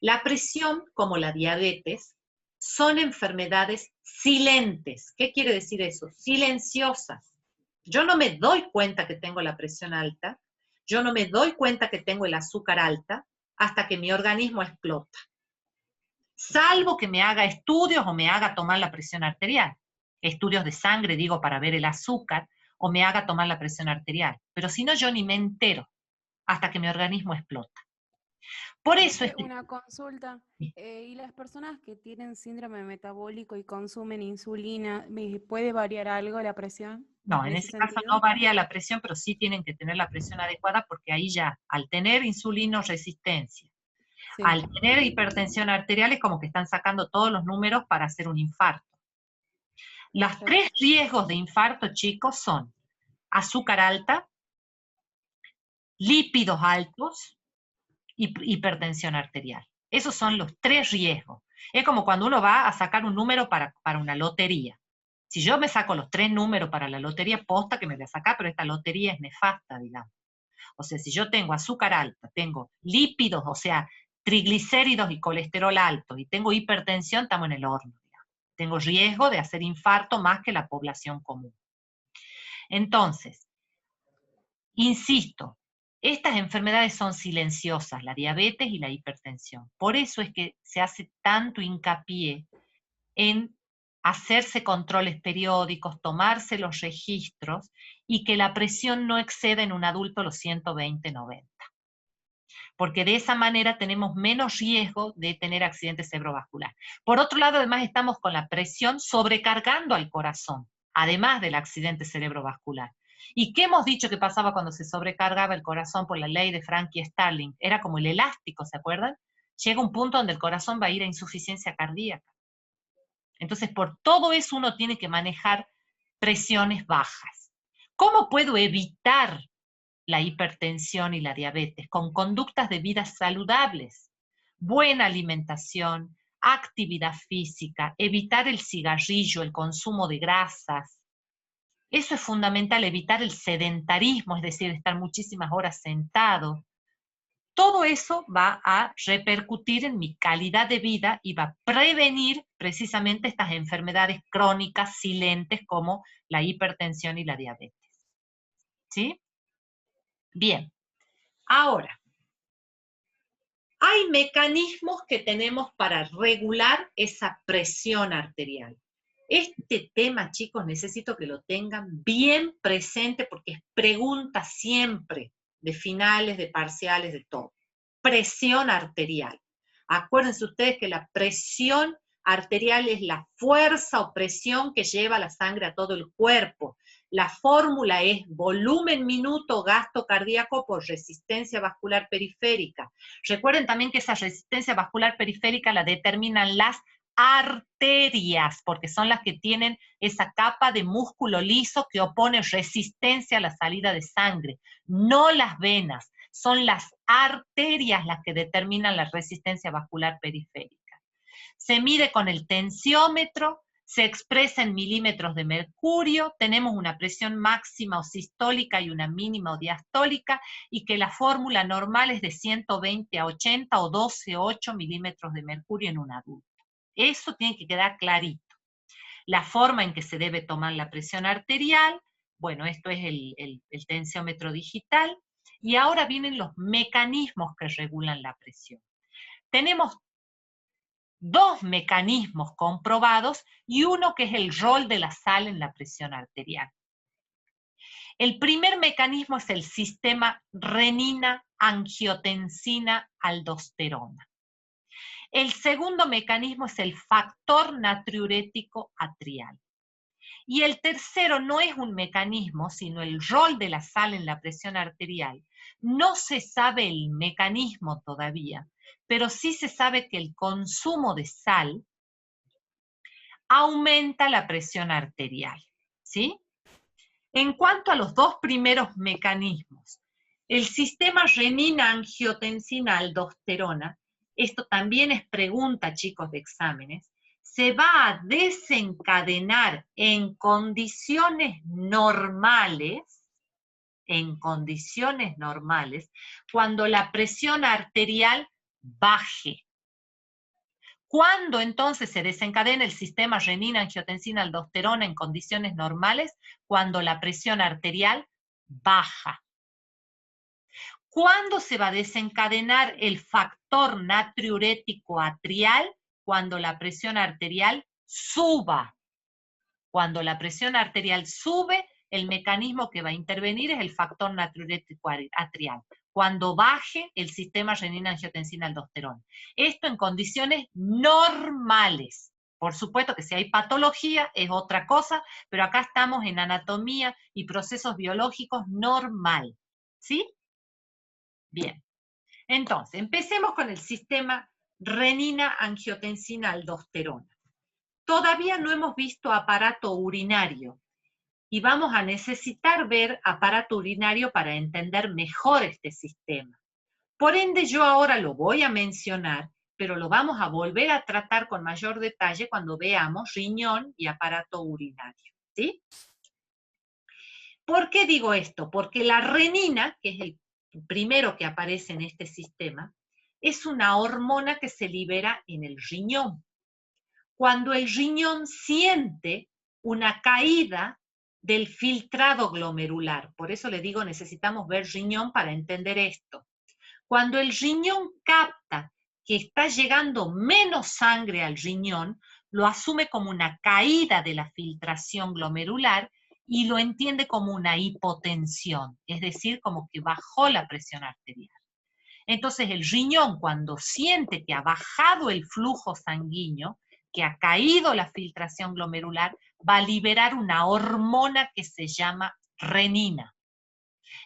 La presión, como la diabetes, son enfermedades silentes. ¿Qué quiere decir eso? Silenciosas. Yo no me doy cuenta que tengo la presión alta, yo no me doy cuenta que tengo el azúcar alta, hasta que mi organismo explota. Salvo que me haga estudios o me haga tomar la presión arterial. Estudios de sangre, digo, para ver el azúcar, o me haga tomar la presión arterial. Pero si no, yo ni me entero hasta que mi organismo explota. Por eso es que... Una consulta. ¿Y las personas que tienen síndrome metabólico y consumen insulina, puede variar algo la presión? No, en ese caso no varía la presión, pero sí tienen que tener la presión adecuada, porque ahí ya, al tener insulinoresistencia, Sí. al tener hipertensión arterial, es como que están sacando todos los números para hacer un infarto. Los tres riesgos de infarto, chicos, son azúcar alta, lípidos altos y hipertensión arterial. Esos son los tres riesgos. Es como cuando uno va a sacar un número para una lotería. Si yo me saco los tres números para la lotería, posta que me voy a sacar, pero esta lotería es nefasta, digamos. O sea, si yo tengo azúcar alta, tengo lípidos, o sea, triglicéridos y colesterol alto, y tengo hipertensión, estamos en el horno, digamos. Tengo riesgo de hacer infarto más que la población común. Entonces, insisto, estas enfermedades son silenciosas, la diabetes y la hipertensión. Por eso es que se hace tanto hincapié en hacerse controles periódicos, tomarse los registros, y que la presión no exceda en un adulto los 120/90. Porque de esa manera tenemos menos riesgo de tener accidente cerebrovascular. Por otro lado, además estamos con la presión sobrecargando al corazón, además del accidente cerebrovascular. ¿Y qué hemos dicho que pasaba cuando se sobrecargaba el corazón por la ley de Frankie-Starling? Era como el elástico, ¿se acuerdan? Llega un punto donde el corazón va a ir a insuficiencia cardíaca. Entonces, por todo eso uno tiene que manejar presiones bajas. ¿Cómo puedo evitar la hipertensión y la diabetes? Con conductas de vida saludables, buena alimentación, actividad física, evitar el cigarrillo, el consumo de grasas. Eso es fundamental, evitar el sedentarismo, es decir, estar muchísimas horas sentado. Todo eso va a repercutir en mi calidad de vida y va a prevenir precisamente estas enfermedades crónicas silentes como la hipertensión y la diabetes. ¿Sí? Bien. Ahora, hay mecanismos que tenemos para regular esa presión arterial. Este tema, chicos, necesito que lo tengan bien presente porque es pregunta siempre de finales, de parciales, de todo. Presión arterial. Acuérdense ustedes que la presión arterial es la fuerza o presión que lleva la sangre a todo el cuerpo. La fórmula es volumen minuto gasto cardíaco por resistencia vascular periférica. Recuerden también que esa resistencia vascular periférica la determinan las arterias, porque son las que tienen esa capa de músculo liso que opone resistencia a la salida de sangre, no las venas, son las arterias las que determinan la resistencia vascular periférica. Se mide con el tensiómetro, se expresa en milímetros de mercurio, tenemos una presión máxima o sistólica y una mínima o diastólica, y que la fórmula normal es de 120/80 o 12/8 milímetros de mercurio en un adulto. Eso tiene que quedar clarito. La forma en que se debe tomar la presión arterial, bueno, esto es el tensiómetro digital, y ahora vienen los mecanismos que regulan la presión. Tenemos dos mecanismos comprobados y uno que es el rol de la sal en la presión arterial. El primer mecanismo es el sistema renina-angiotensina-aldosterona. El segundo mecanismo es el factor natriurético atrial. Y el tercero no es un mecanismo, sino el rol de la sal en la presión arterial. No se sabe el mecanismo todavía, pero sí se sabe que el consumo de sal aumenta la presión arterial, ¿sí? En cuanto a los dos primeros mecanismos, el sistema renina-angiotensina-aldosterona, esto también es pregunta, chicos, de exámenes, se va a desencadenar en condiciones normales, cuando la presión arterial baje. ¿Cuándo entonces se desencadena el sistema renina-angiotensina-aldosterona en condiciones normales? Cuando la presión arterial baja. ¿Cuándo se va a desencadenar el factor natriurético atrial? Cuando la presión arterial suba. Cuando la presión arterial sube, el mecanismo que va a intervenir es el factor natriurético atrial. Cuando baje el sistema renina-angiotensina-aldosterona. Esto en condiciones normales. Por supuesto que si hay patología es otra cosa, pero acá estamos en anatomía y procesos biológicos normal. ¿Sí? Bien. Entonces, empecemos con el sistema renina-angiotensina-aldosterona. Todavía no hemos visto aparato urinario y vamos a necesitar ver aparato urinario para entender mejor este sistema. Por ende, yo ahora lo voy a mencionar, pero lo vamos a volver a tratar con mayor detalle cuando veamos riñón y aparato urinario. ¿Sí? ¿Por qué digo esto? Porque la renina, que es el primero que aparece en este sistema, es una hormona que se libera en el riñón. Cuando el riñón siente una caída del filtrado glomerular, por eso le digo, necesitamos ver riñón para entender esto. Cuando el riñón capta que está llegando menos sangre al riñón, lo asume como una caída de la filtración glomerular y lo entiende como una hipotensión, es decir, como que bajó la presión arterial. Entonces el riñón, cuando siente que ha bajado el flujo sanguíneo, que ha caído la filtración glomerular, va a liberar una hormona que se llama renina.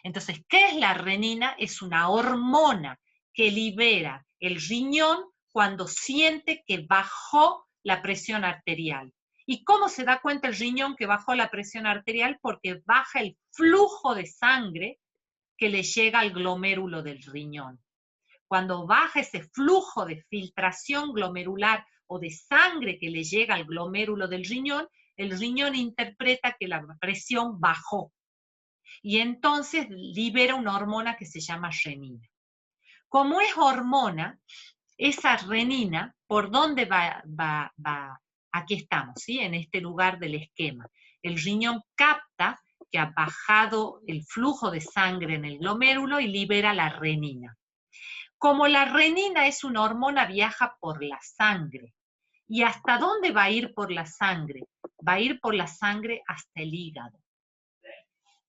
Entonces, ¿qué es la renina? Es una hormona que libera el riñón cuando siente que bajó la presión arterial. ¿Y cómo se da cuenta el riñón que bajó la presión arterial? Porque baja el flujo de sangre que le llega al glomérulo del riñón. Cuando baja ese flujo de filtración glomerular o de sangre que le llega al glomérulo del riñón, el riñón interpreta que la presión bajó. Y entonces libera una hormona que se llama renina. Como es hormona, esa renina, ¿por dónde va? Aquí estamos, ¿sí? En este lugar del esquema. El riñón capta que ha bajado el flujo de sangre en el glomérulo y libera la renina. Como la renina es una hormona, viaja por la sangre. ¿Y hasta dónde va a ir por la sangre? Va a ir por la sangre hasta el hígado.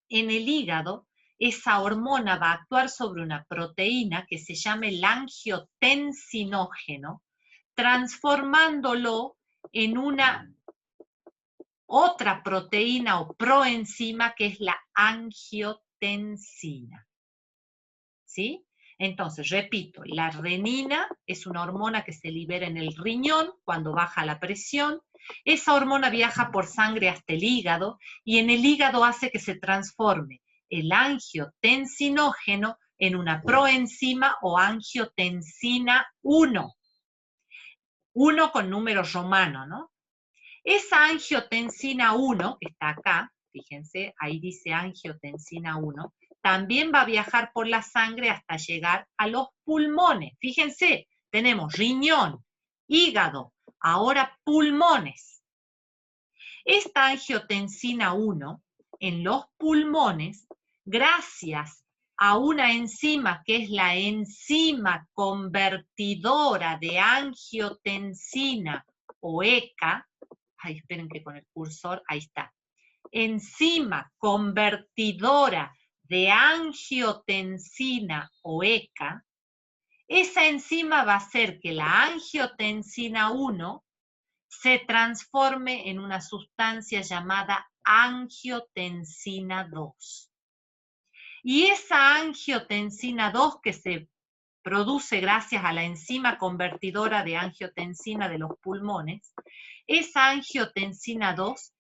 En el hígado, esa hormona va a actuar sobre una proteína que se llama el angiotensinógeno, transformándolo en una otra proteína o proenzima que es la angiotensina. ¿Sí? Entonces, repito, la renina es una hormona que se libera en el riñón cuando baja la presión. Esa hormona viaja por sangre hasta el hígado y en el hígado hace que se transforme el angiotensinógeno en una proenzima o angiotensina 1. 1 con número romano, ¿no? Esa angiotensina 1, que está acá, fíjense, ahí dice angiotensina 1, también va a viajar por la sangre hasta llegar a los pulmones. Fíjense, tenemos riñón, hígado, ahora pulmones. Esta angiotensina 1 en los pulmones, gracias a una enzima que es la enzima convertidora de angiotensina o ECA, ay, esperen que con el cursor, ahí está, enzima convertidora de angiotensina o ECA, esa enzima va a hacer que la angiotensina 1 se transforme en una sustancia llamada angiotensina 2. Y esa angiotensina 2 que se produce gracias a la enzima convertidora de angiotensina de los pulmones, esa angiotensina 2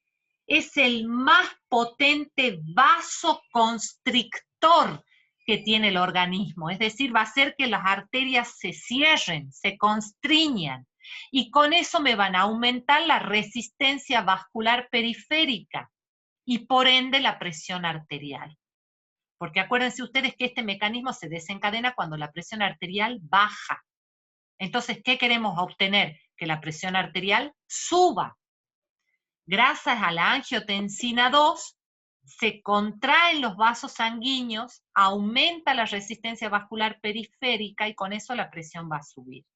es el más potente vasoconstrictor que tiene el organismo, es decir, va a hacer que las arterias se cierren, se constriñan, y con eso me van a aumentar la resistencia vascular periférica y por ende la presión arterial. Porque acuérdense ustedes que este mecanismo se desencadena cuando la presión arterial baja. Entonces, ¿qué queremos obtener? Que la presión arterial suba. Gracias a la angiotensina 2, se contraen los vasos sanguíneos, aumenta la resistencia vascular periférica y con eso la presión va a subir.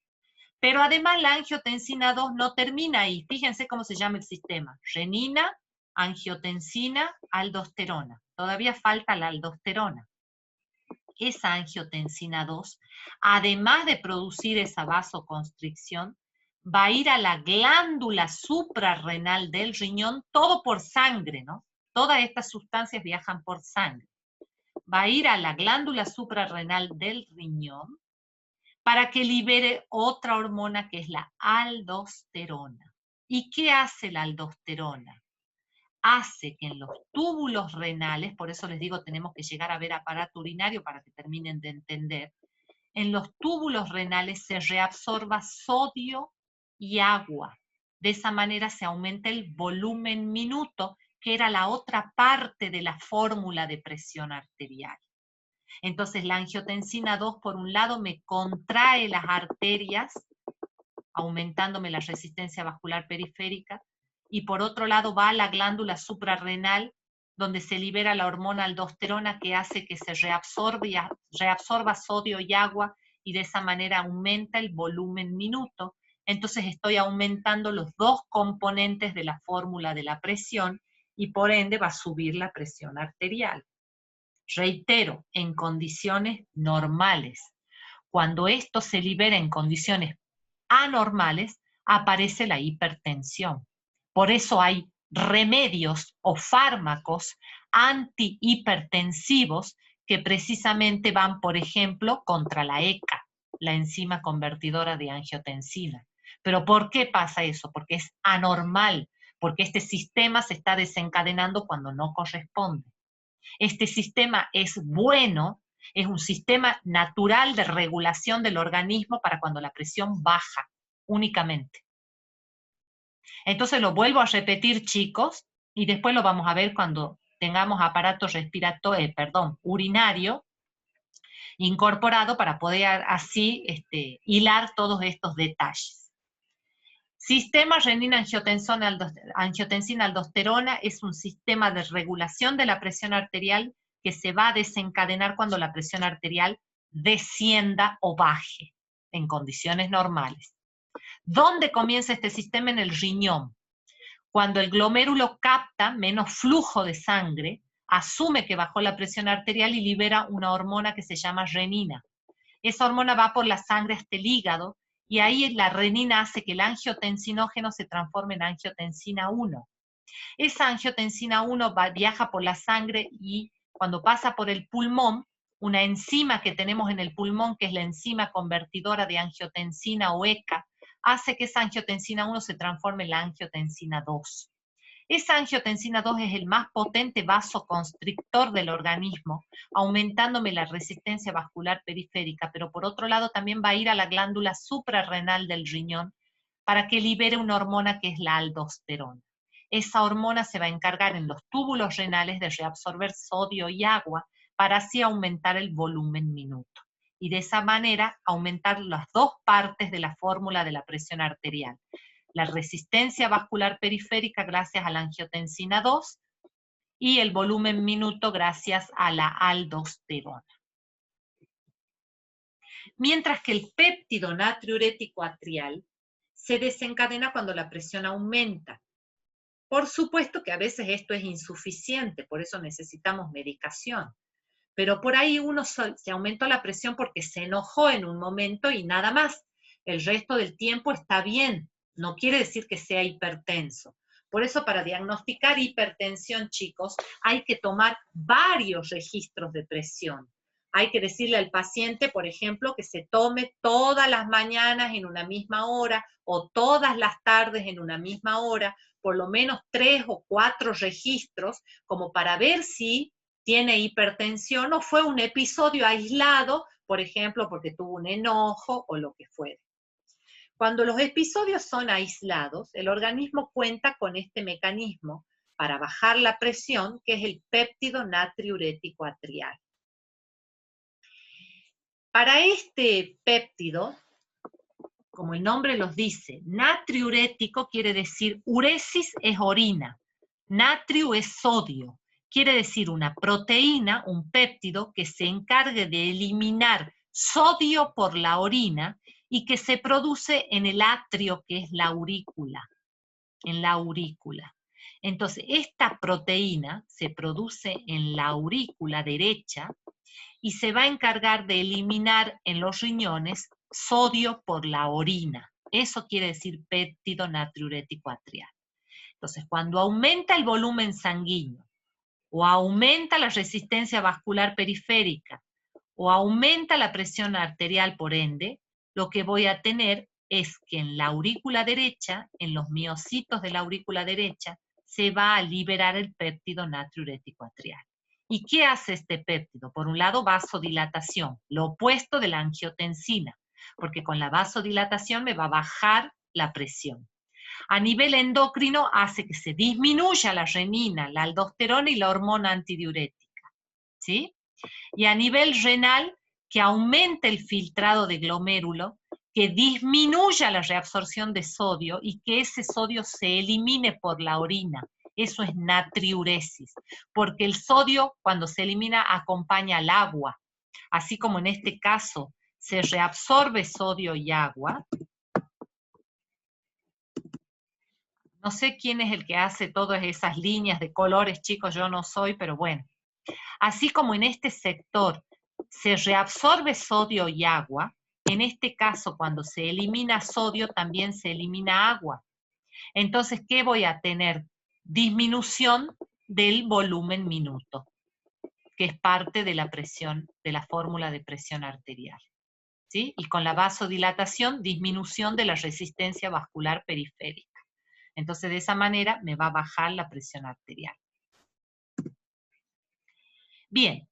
Pero además la angiotensina 2 no termina ahí. Fíjense cómo se llama el sistema. Renina, angiotensina, aldosterona. Todavía falta la aldosterona. Esa angiotensina 2, además de producir esa vasoconstricción, va a ir a la glándula suprarrenal del riñón, todo por sangre, ¿no? Todas estas sustancias viajan por sangre. Va a ir a la glándula suprarrenal del riñón para que libere otra hormona que es la aldosterona. ¿Y qué hace la aldosterona? Hace que en los túbulos renales, por eso les digo tenemos que llegar a ver aparato urinario para que terminen de entender, en los túbulos renales se reabsorba sodio y agua. De esa manera se aumenta el volumen minuto, que era la otra parte de la fórmula de presión arterial. Entonces la angiotensina 2 por un lado me contrae las arterias, aumentándome la resistencia vascular periférica, y por otro lado va a la glándula suprarrenal, donde se libera la hormona aldosterona que hace que se reabsorba sodio y agua, y de esa manera aumenta el volumen minuto. Entonces estoy aumentando los dos componentes de la fórmula de la presión, y por ende va a subir la presión arterial. Reitero, en condiciones normales. Cuando esto se libera en condiciones anormales, aparece la hipertensión. Por eso hay remedios o fármacos antihipertensivos que precisamente van, por ejemplo, contra la ECA, la enzima convertidora de angiotensina. ¿Pero por qué pasa eso? Porque es anormal, porque este sistema se está desencadenando cuando no corresponde. Este sistema es bueno, es un sistema natural de regulación del organismo para cuando la presión baja, únicamente. Entonces lo vuelvo a repetir, chicos, y después lo vamos a ver cuando tengamos aparato urinario incorporado para poder así hilar todos estos detalles. Sistema renina-angiotensina-aldosterona es un sistema de regulación de la presión arterial que se va a desencadenar cuando la presión arterial descienda o baje en condiciones normales. ¿Dónde comienza este sistema? En el riñón. Cuando el glomérulo capta menos flujo de sangre, asume que bajó la presión arterial y libera una hormona que se llama renina. Esa hormona va por la sangre hasta el hígado, y ahí la renina hace que el angiotensinógeno se transforme en angiotensina 1. Esa angiotensina 1 viaja por la sangre y cuando pasa por el pulmón, una enzima que tenemos en el pulmón, que es la enzima convertidora de angiotensina o ECA, hace que esa angiotensina 1 se transforme en la angiotensina 2. Esa angiotensina 2 es el más potente vasoconstrictor del organismo, aumentándome la resistencia vascular periférica, pero por otro lado también va a ir a la glándula suprarrenal del riñón para que libere una hormona que es la aldosterona. Esa hormona se va a encargar en los túbulos renales de reabsorber sodio y agua para así aumentar el volumen minuto. Y de esa manera aumentar las dos partes de la fórmula de la presión arterial. La resistencia vascular periférica gracias a la angiotensina 2 y el volumen minuto gracias a la aldosterona. Mientras que el péptido natriurético atrial se desencadena cuando la presión aumenta. Por supuesto que a veces esto es insuficiente, por eso necesitamos medicación. Pero por ahí se aumentó la presión porque se enojó en un momento y nada más. El resto del tiempo está bien. No quiere decir que sea hipertenso. Por eso para diagnosticar hipertensión, chicos, hay que tomar varios registros de presión. Hay que decirle al paciente, por ejemplo, que se tome todas las mañanas en una misma hora o todas las tardes en una misma hora, por lo menos 3 o 4 registros, como para ver si tiene hipertensión o fue un episodio aislado, por ejemplo, porque tuvo un enojo o lo que fuere. Cuando los episodios son aislados, el organismo cuenta con este mecanismo para bajar la presión, que es el péptido natriurético atrial. Para este péptido como el nombre los dice, natriurético quiere decir, uresis es orina, natrio es sodio, quiere decir una proteína, un péptido que se encargue de eliminar sodio por la orina y que se produce en el atrio, que es la aurícula, en la aurícula. Entonces, esta proteína se produce en la aurícula derecha y se va a encargar de eliminar en los riñones sodio por la orina. Eso quiere decir péptido natriurético atrial. Entonces, cuando aumenta el volumen sanguíneo, o aumenta la resistencia vascular periférica, o aumenta la presión arterial por ende, lo que voy a tener es que en la aurícula derecha, en los miocitos de la aurícula derecha, se va a liberar el péptido natriurético atrial. ¿Y qué hace este péptido? Por un lado, vasodilatación, lo opuesto de la angiotensina, porque con la vasodilatación me va a bajar la presión. A nivel endocrino hace que se disminuya la renina, la aldosterona y la hormona antidiurética, ¿sí? Y a nivel renal, que aumente el filtrado de glomérulo, que disminuya la reabsorción de sodio y que ese sodio se elimine por la orina. Eso es natriuresis, porque el sodio cuando se elimina acompaña al agua. Así como en este caso se reabsorbe sodio y agua. No sé quién es el que hace todas esas líneas de colores, chicos, yo no soy, pero bueno. Así como en este sector se reabsorbe sodio y agua, en este caso cuando se elimina sodio también se elimina agua. Entonces, ¿qué voy a tener? Disminución del volumen minuto, que es parte de la presión, de la fórmula de presión arterial. ¿Sí? Y con la vasodilatación, disminución de la resistencia vascular periférica. Entonces, de esa manera me va a bajar la presión arterial. Bien,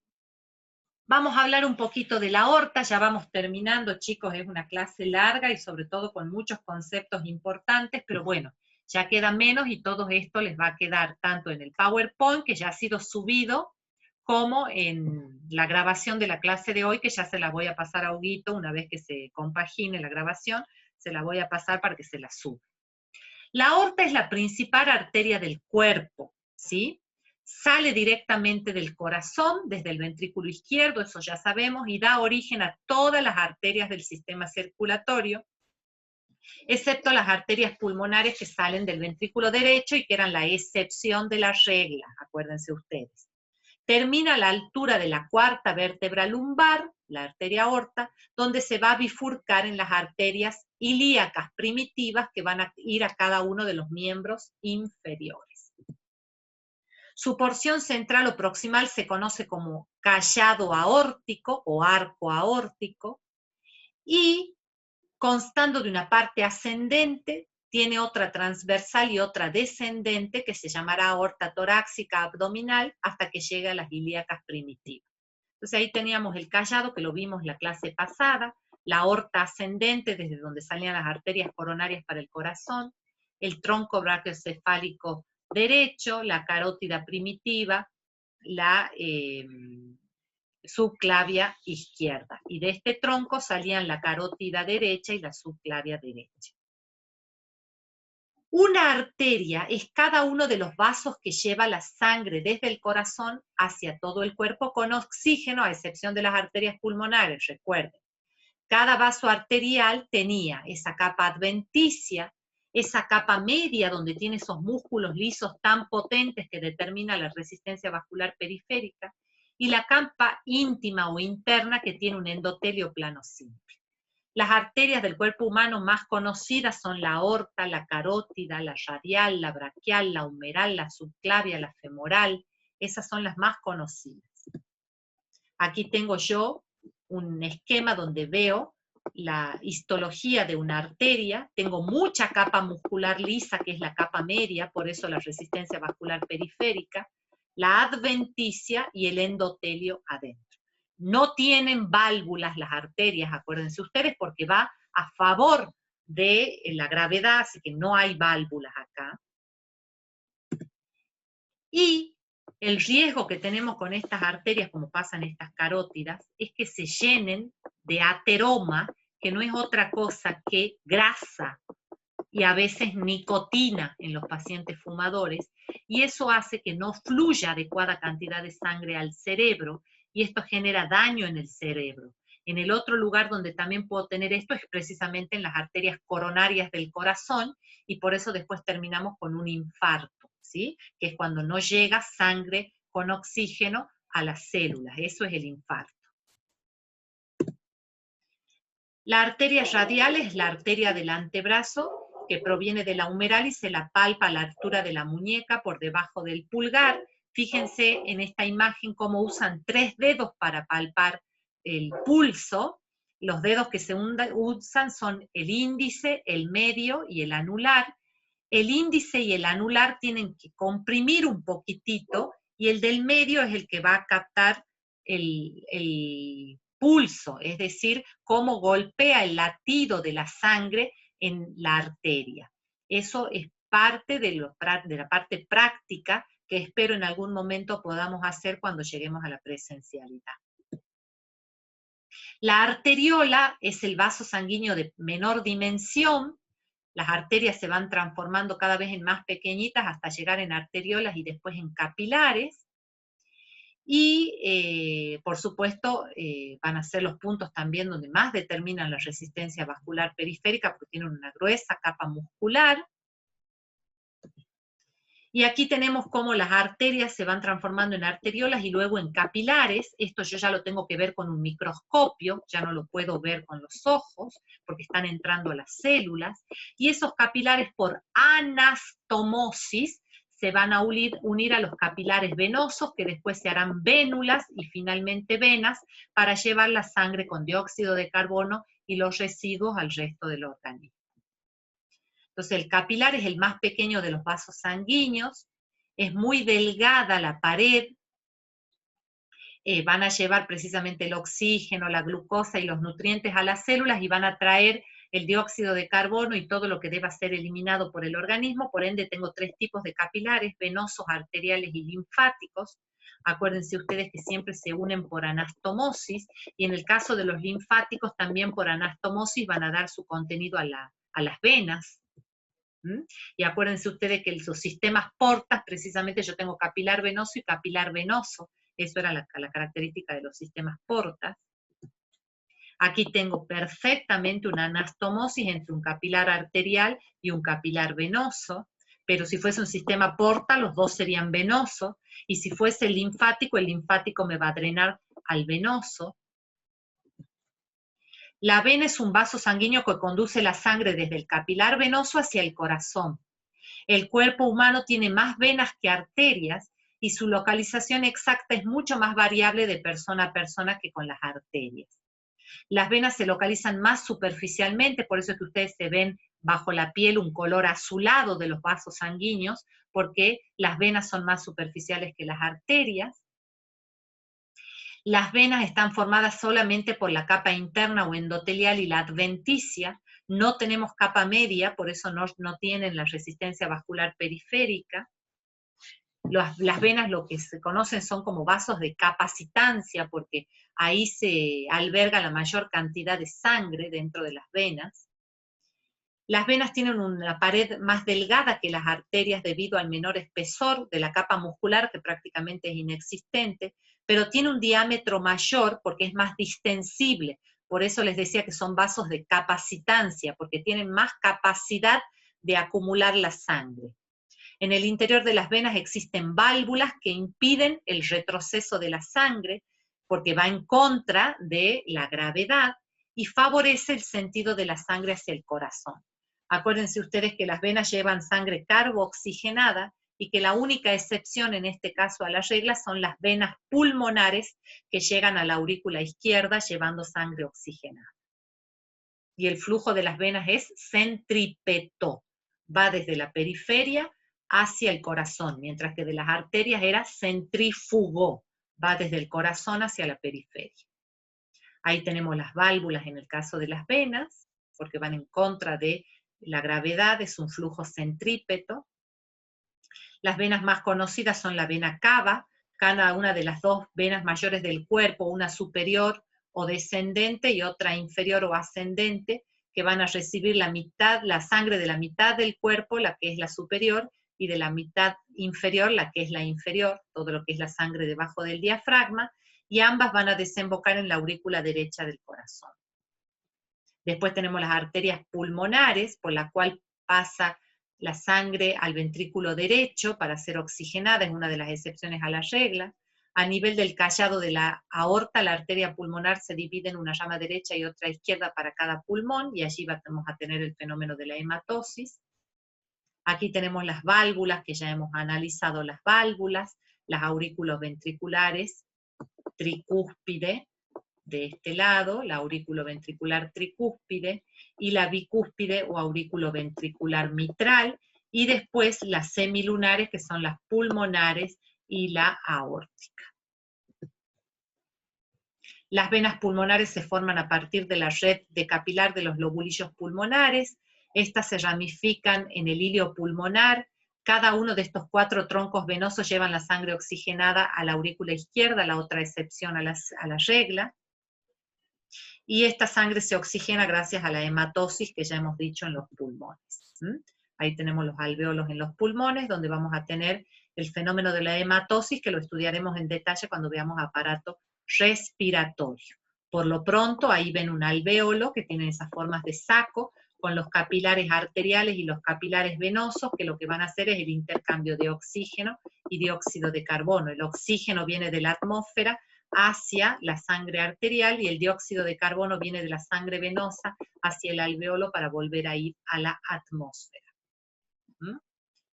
vamos a hablar un poquito de la aorta, ya vamos terminando, chicos, es una clase larga y sobre todo con muchos conceptos importantes, pero bueno, ya queda menos y todo esto les va a quedar tanto en el PowerPoint, que ya ha sido subido, como en la grabación de la clase de hoy, que ya se la voy a pasar a Huguito, una vez que se compagine la grabación, se la voy a pasar para que se la suba. La aorta es la principal arteria del cuerpo, ¿sí? Sale directamente del corazón, desde el ventrículo izquierdo, eso ya sabemos, y da origen a todas las arterias del sistema circulatorio, excepto las arterias pulmonares que salen del ventrículo derecho y que eran la excepción de la regla, acuérdense ustedes. Termina a la altura de la cuarta vértebra lumbar, la arteria aorta, donde se va a bifurcar en las arterias ilíacas primitivas que van a ir a cada uno de los miembros inferiores. Su porción central o proximal se conoce como callado aórtico o arco aórtico, y constando de una parte ascendente, tiene otra transversal y otra descendente que se llamará aorta torácica abdominal hasta que llega a las ilíacas primitivas. Entonces ahí teníamos el callado, que lo vimos la clase pasada, la aorta ascendente desde donde salían las arterias coronarias para el corazón, el tronco brachiocefálico derecho, la carótida primitiva, la subclavia izquierda. Y de este tronco salían la carótida derecha y la subclavia derecha. Una arteria es cada uno de los vasos que lleva la sangre desde el corazón hacia todo el cuerpo con oxígeno, a excepción de las arterias pulmonares, recuerden. Cada vaso arterial tenía esa capa adventicia, esa capa media donde tiene esos músculos lisos tan potentes que determinan la resistencia vascular periférica, y la capa íntima o interna que tiene un endotelio plano simple. Las arterias del cuerpo humano más conocidas son la aorta, la carótida, la radial, la braquial, la humeral, la subclavia, la femoral. Esas son las más conocidas. Aquí tengo yo un esquema donde veo la histología de una arteria. Tengo mucha capa muscular lisa, que es la capa media, por eso la resistencia vascular periférica, la adventicia y el endotelio adentro. No tienen válvulas las arterias, acuérdense ustedes, porque va a favor de la gravedad, así que no hay válvulas acá. Y el riesgo que tenemos con estas arterias, como pasa en estas carótidas, es que se llenen de ateroma, que no es otra cosa que grasa y a veces nicotina en los pacientes fumadores, y eso hace que no fluya adecuada cantidad de sangre al cerebro, y esto genera daño en el cerebro. En el otro lugar donde también puedo tener esto es precisamente en las arterias coronarias del corazón, y por eso después terminamos con un infarto, ¿sí? Que es cuando no llega sangre con oxígeno a las células, eso es el infarto. La arteria radial es la arteria del antebrazo, que proviene de la humeral y se la palpa a la altura de la muñeca por debajo del pulgar. Fíjense en esta imagen cómo usan 3 dedos para palpar el pulso. Los dedos que se usan son el índice, el medio y el anular. El índice y el anular tienen que comprimir un poquitito y el del medio es el que va a captar el pulso, es decir, cómo golpea el latido de la sangre en la arteria. Eso es parte de la parte práctica que espero en algún momento podamos hacer cuando lleguemos a la presencialidad. La arteriola es el vaso sanguíneo de menor dimensión. Las arterias se van transformando cada vez en más pequeñitas hasta llegar en arteriolas y después en capilares. Y, por supuesto, van a ser los puntos también donde más determinan la resistencia vascular periférica, porque tienen una gruesa capa muscular. Y aquí tenemos cómo las arterias se van transformando en arteriolas y luego en capilares. Esto yo ya lo tengo que ver con un microscopio, ya no lo puedo ver con los ojos, porque están entrando a las células. Y esos capilares, por anastomosis, se van a unir a los capilares venosos, que después se harán vénulas y finalmente venas, para llevar la sangre con dióxido de carbono y los residuos al resto del organismo. Entonces el capilar es el más pequeño de los vasos sanguíneos, es muy delgada la pared, van a llevar precisamente el oxígeno, la glucosa y los nutrientes a las células y van a traer el dióxido de carbono y todo lo que deba ser eliminado por el organismo. Por ende tengo 3 tipos de capilares: venosos, arteriales y linfáticos. Acuérdense ustedes que siempre se unen por anastomosis, y en el caso de los linfáticos también por anastomosis van a dar su contenido a las venas. Y acuérdense ustedes que los sistemas portas, precisamente yo tengo capilar venoso y capilar venoso, eso era la característica de los sistemas portas. Aquí tengo perfectamente una anastomosis entre un capilar arterial y un capilar venoso, pero si fuese un sistema porta, los dos serían venosos, y si fuese el linfático me va a drenar al venoso. La vena es un vaso sanguíneo que conduce la sangre desde el capilar venoso hacia el corazón. El cuerpo humano tiene más venas que arterias, y su localización exacta es mucho más variable de persona a persona que con las arterias. Las venas se localizan más superficialmente, por eso es que ustedes se ven bajo la piel un color azulado de los vasos sanguíneos, porque las venas son más superficiales que las arterias. Las venas están formadas solamente por la capa interna o endotelial y la adventicia. No tenemos capa media, por eso no tienen la resistencia vascular periférica. Las venas lo que se conocen son como vasos de capacitancia, porque ahí se alberga la mayor cantidad de sangre dentro de las venas. Las venas tienen una pared más delgada que las arterias debido al menor espesor de la capa muscular, que prácticamente es inexistente, pero tiene un diámetro mayor porque es más distensible. Por eso les decía que son vasos de capacitancia, porque tienen más capacidad de acumular la sangre. En el interior de las venas existen válvulas que impiden el retroceso de la sangre, porque va en contra de la gravedad, y favorece el sentido de la sangre hacia el corazón. Acuérdense ustedes que las venas llevan sangre carbooxigenada, y que la única excepción en este caso a la regla son las venas pulmonares, que llegan a la aurícula izquierda llevando sangre oxigenada. Y el flujo de las venas es centrípeto, va desde la periferia hacia el corazón, mientras que de las arterias era centrífugo, va desde el corazón hacia la periferia. Ahí tenemos las válvulas en el caso de las venas, porque van en contra de la gravedad, es un flujo centrípeto. Las venas más conocidas son la vena cava, cada una de las 2 venas mayores del cuerpo, una superior, o descendente y otra inferior o ascendente, que van a recibir la mitad, la sangre de la mitad del cuerpo, la que es la superior, y de la mitad inferior, la que es la inferior, todo lo que es la sangre debajo del diafragma, y ambas van a desembocar en la aurícula derecha del corazón. Después tenemos las arterias pulmonares, por la cual pasa la sangre al ventrículo derecho para ser oxigenada, es una de las excepciones a la regla. A nivel del callado de la aorta, la arteria pulmonar se divide en una rama derecha y otra izquierda para cada pulmón, y allí vamos a tener el fenómeno de la hematosis. Aquí tenemos las válvulas, que ya hemos analizado las válvulas, las aurículos ventriculares, tricúspide, de este lado, la aurículo ventricular tricúspide, y la bicúspide o aurículo ventricular mitral, y después las semilunares, que son las pulmonares y la aórtica. Las venas pulmonares se forman a partir de la red de capilar de los lobulillos pulmonares. Estas se ramifican en el hilio pulmonar. Cada uno de estos 4 troncos venosos llevan la sangre oxigenada a la aurícula izquierda, la otra excepción a la regla. Y esta sangre se oxigena gracias a la hematosis que ya hemos dicho en los pulmones. Ahí tenemos los alvéolos en los pulmones, donde vamos a tener el fenómeno de la hematosis, que lo estudiaremos en detalle cuando veamos aparato respiratorio. Por lo pronto, ahí ven un alvéolo que tiene esas formas de saco, con los capilares arteriales y los capilares venosos, que lo que van a hacer es el intercambio de oxígeno y dióxido de carbono. El oxígeno viene de la atmósfera hacia la sangre arterial, y el dióxido de carbono viene de la sangre venosa hacia el alvéolo para volver a ir a la atmósfera.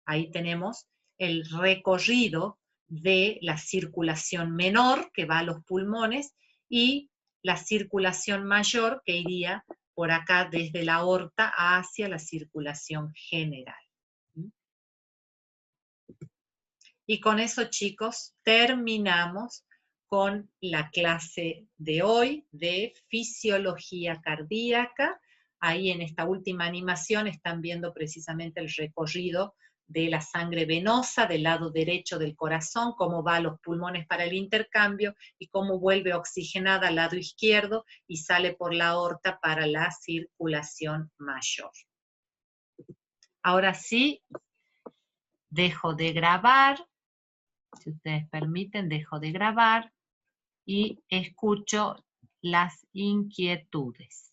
Ahí tenemos el recorrido de la circulación menor, que va a los pulmones, y la circulación mayor, que iría por acá desde la aorta hacia la circulación general. Y con eso, chicos, terminamos con la clase de hoy de fisiología cardíaca. Ahí en esta última animación están viendo precisamente el recorrido de la sangre venosa del lado derecho del corazón, cómo va a los pulmones para el intercambio y cómo vuelve oxigenada al lado izquierdo y sale por la aorta para la circulación mayor. Ahora sí, dejo de grabar, si ustedes permiten, dejo de grabar y escucho las inquietudes.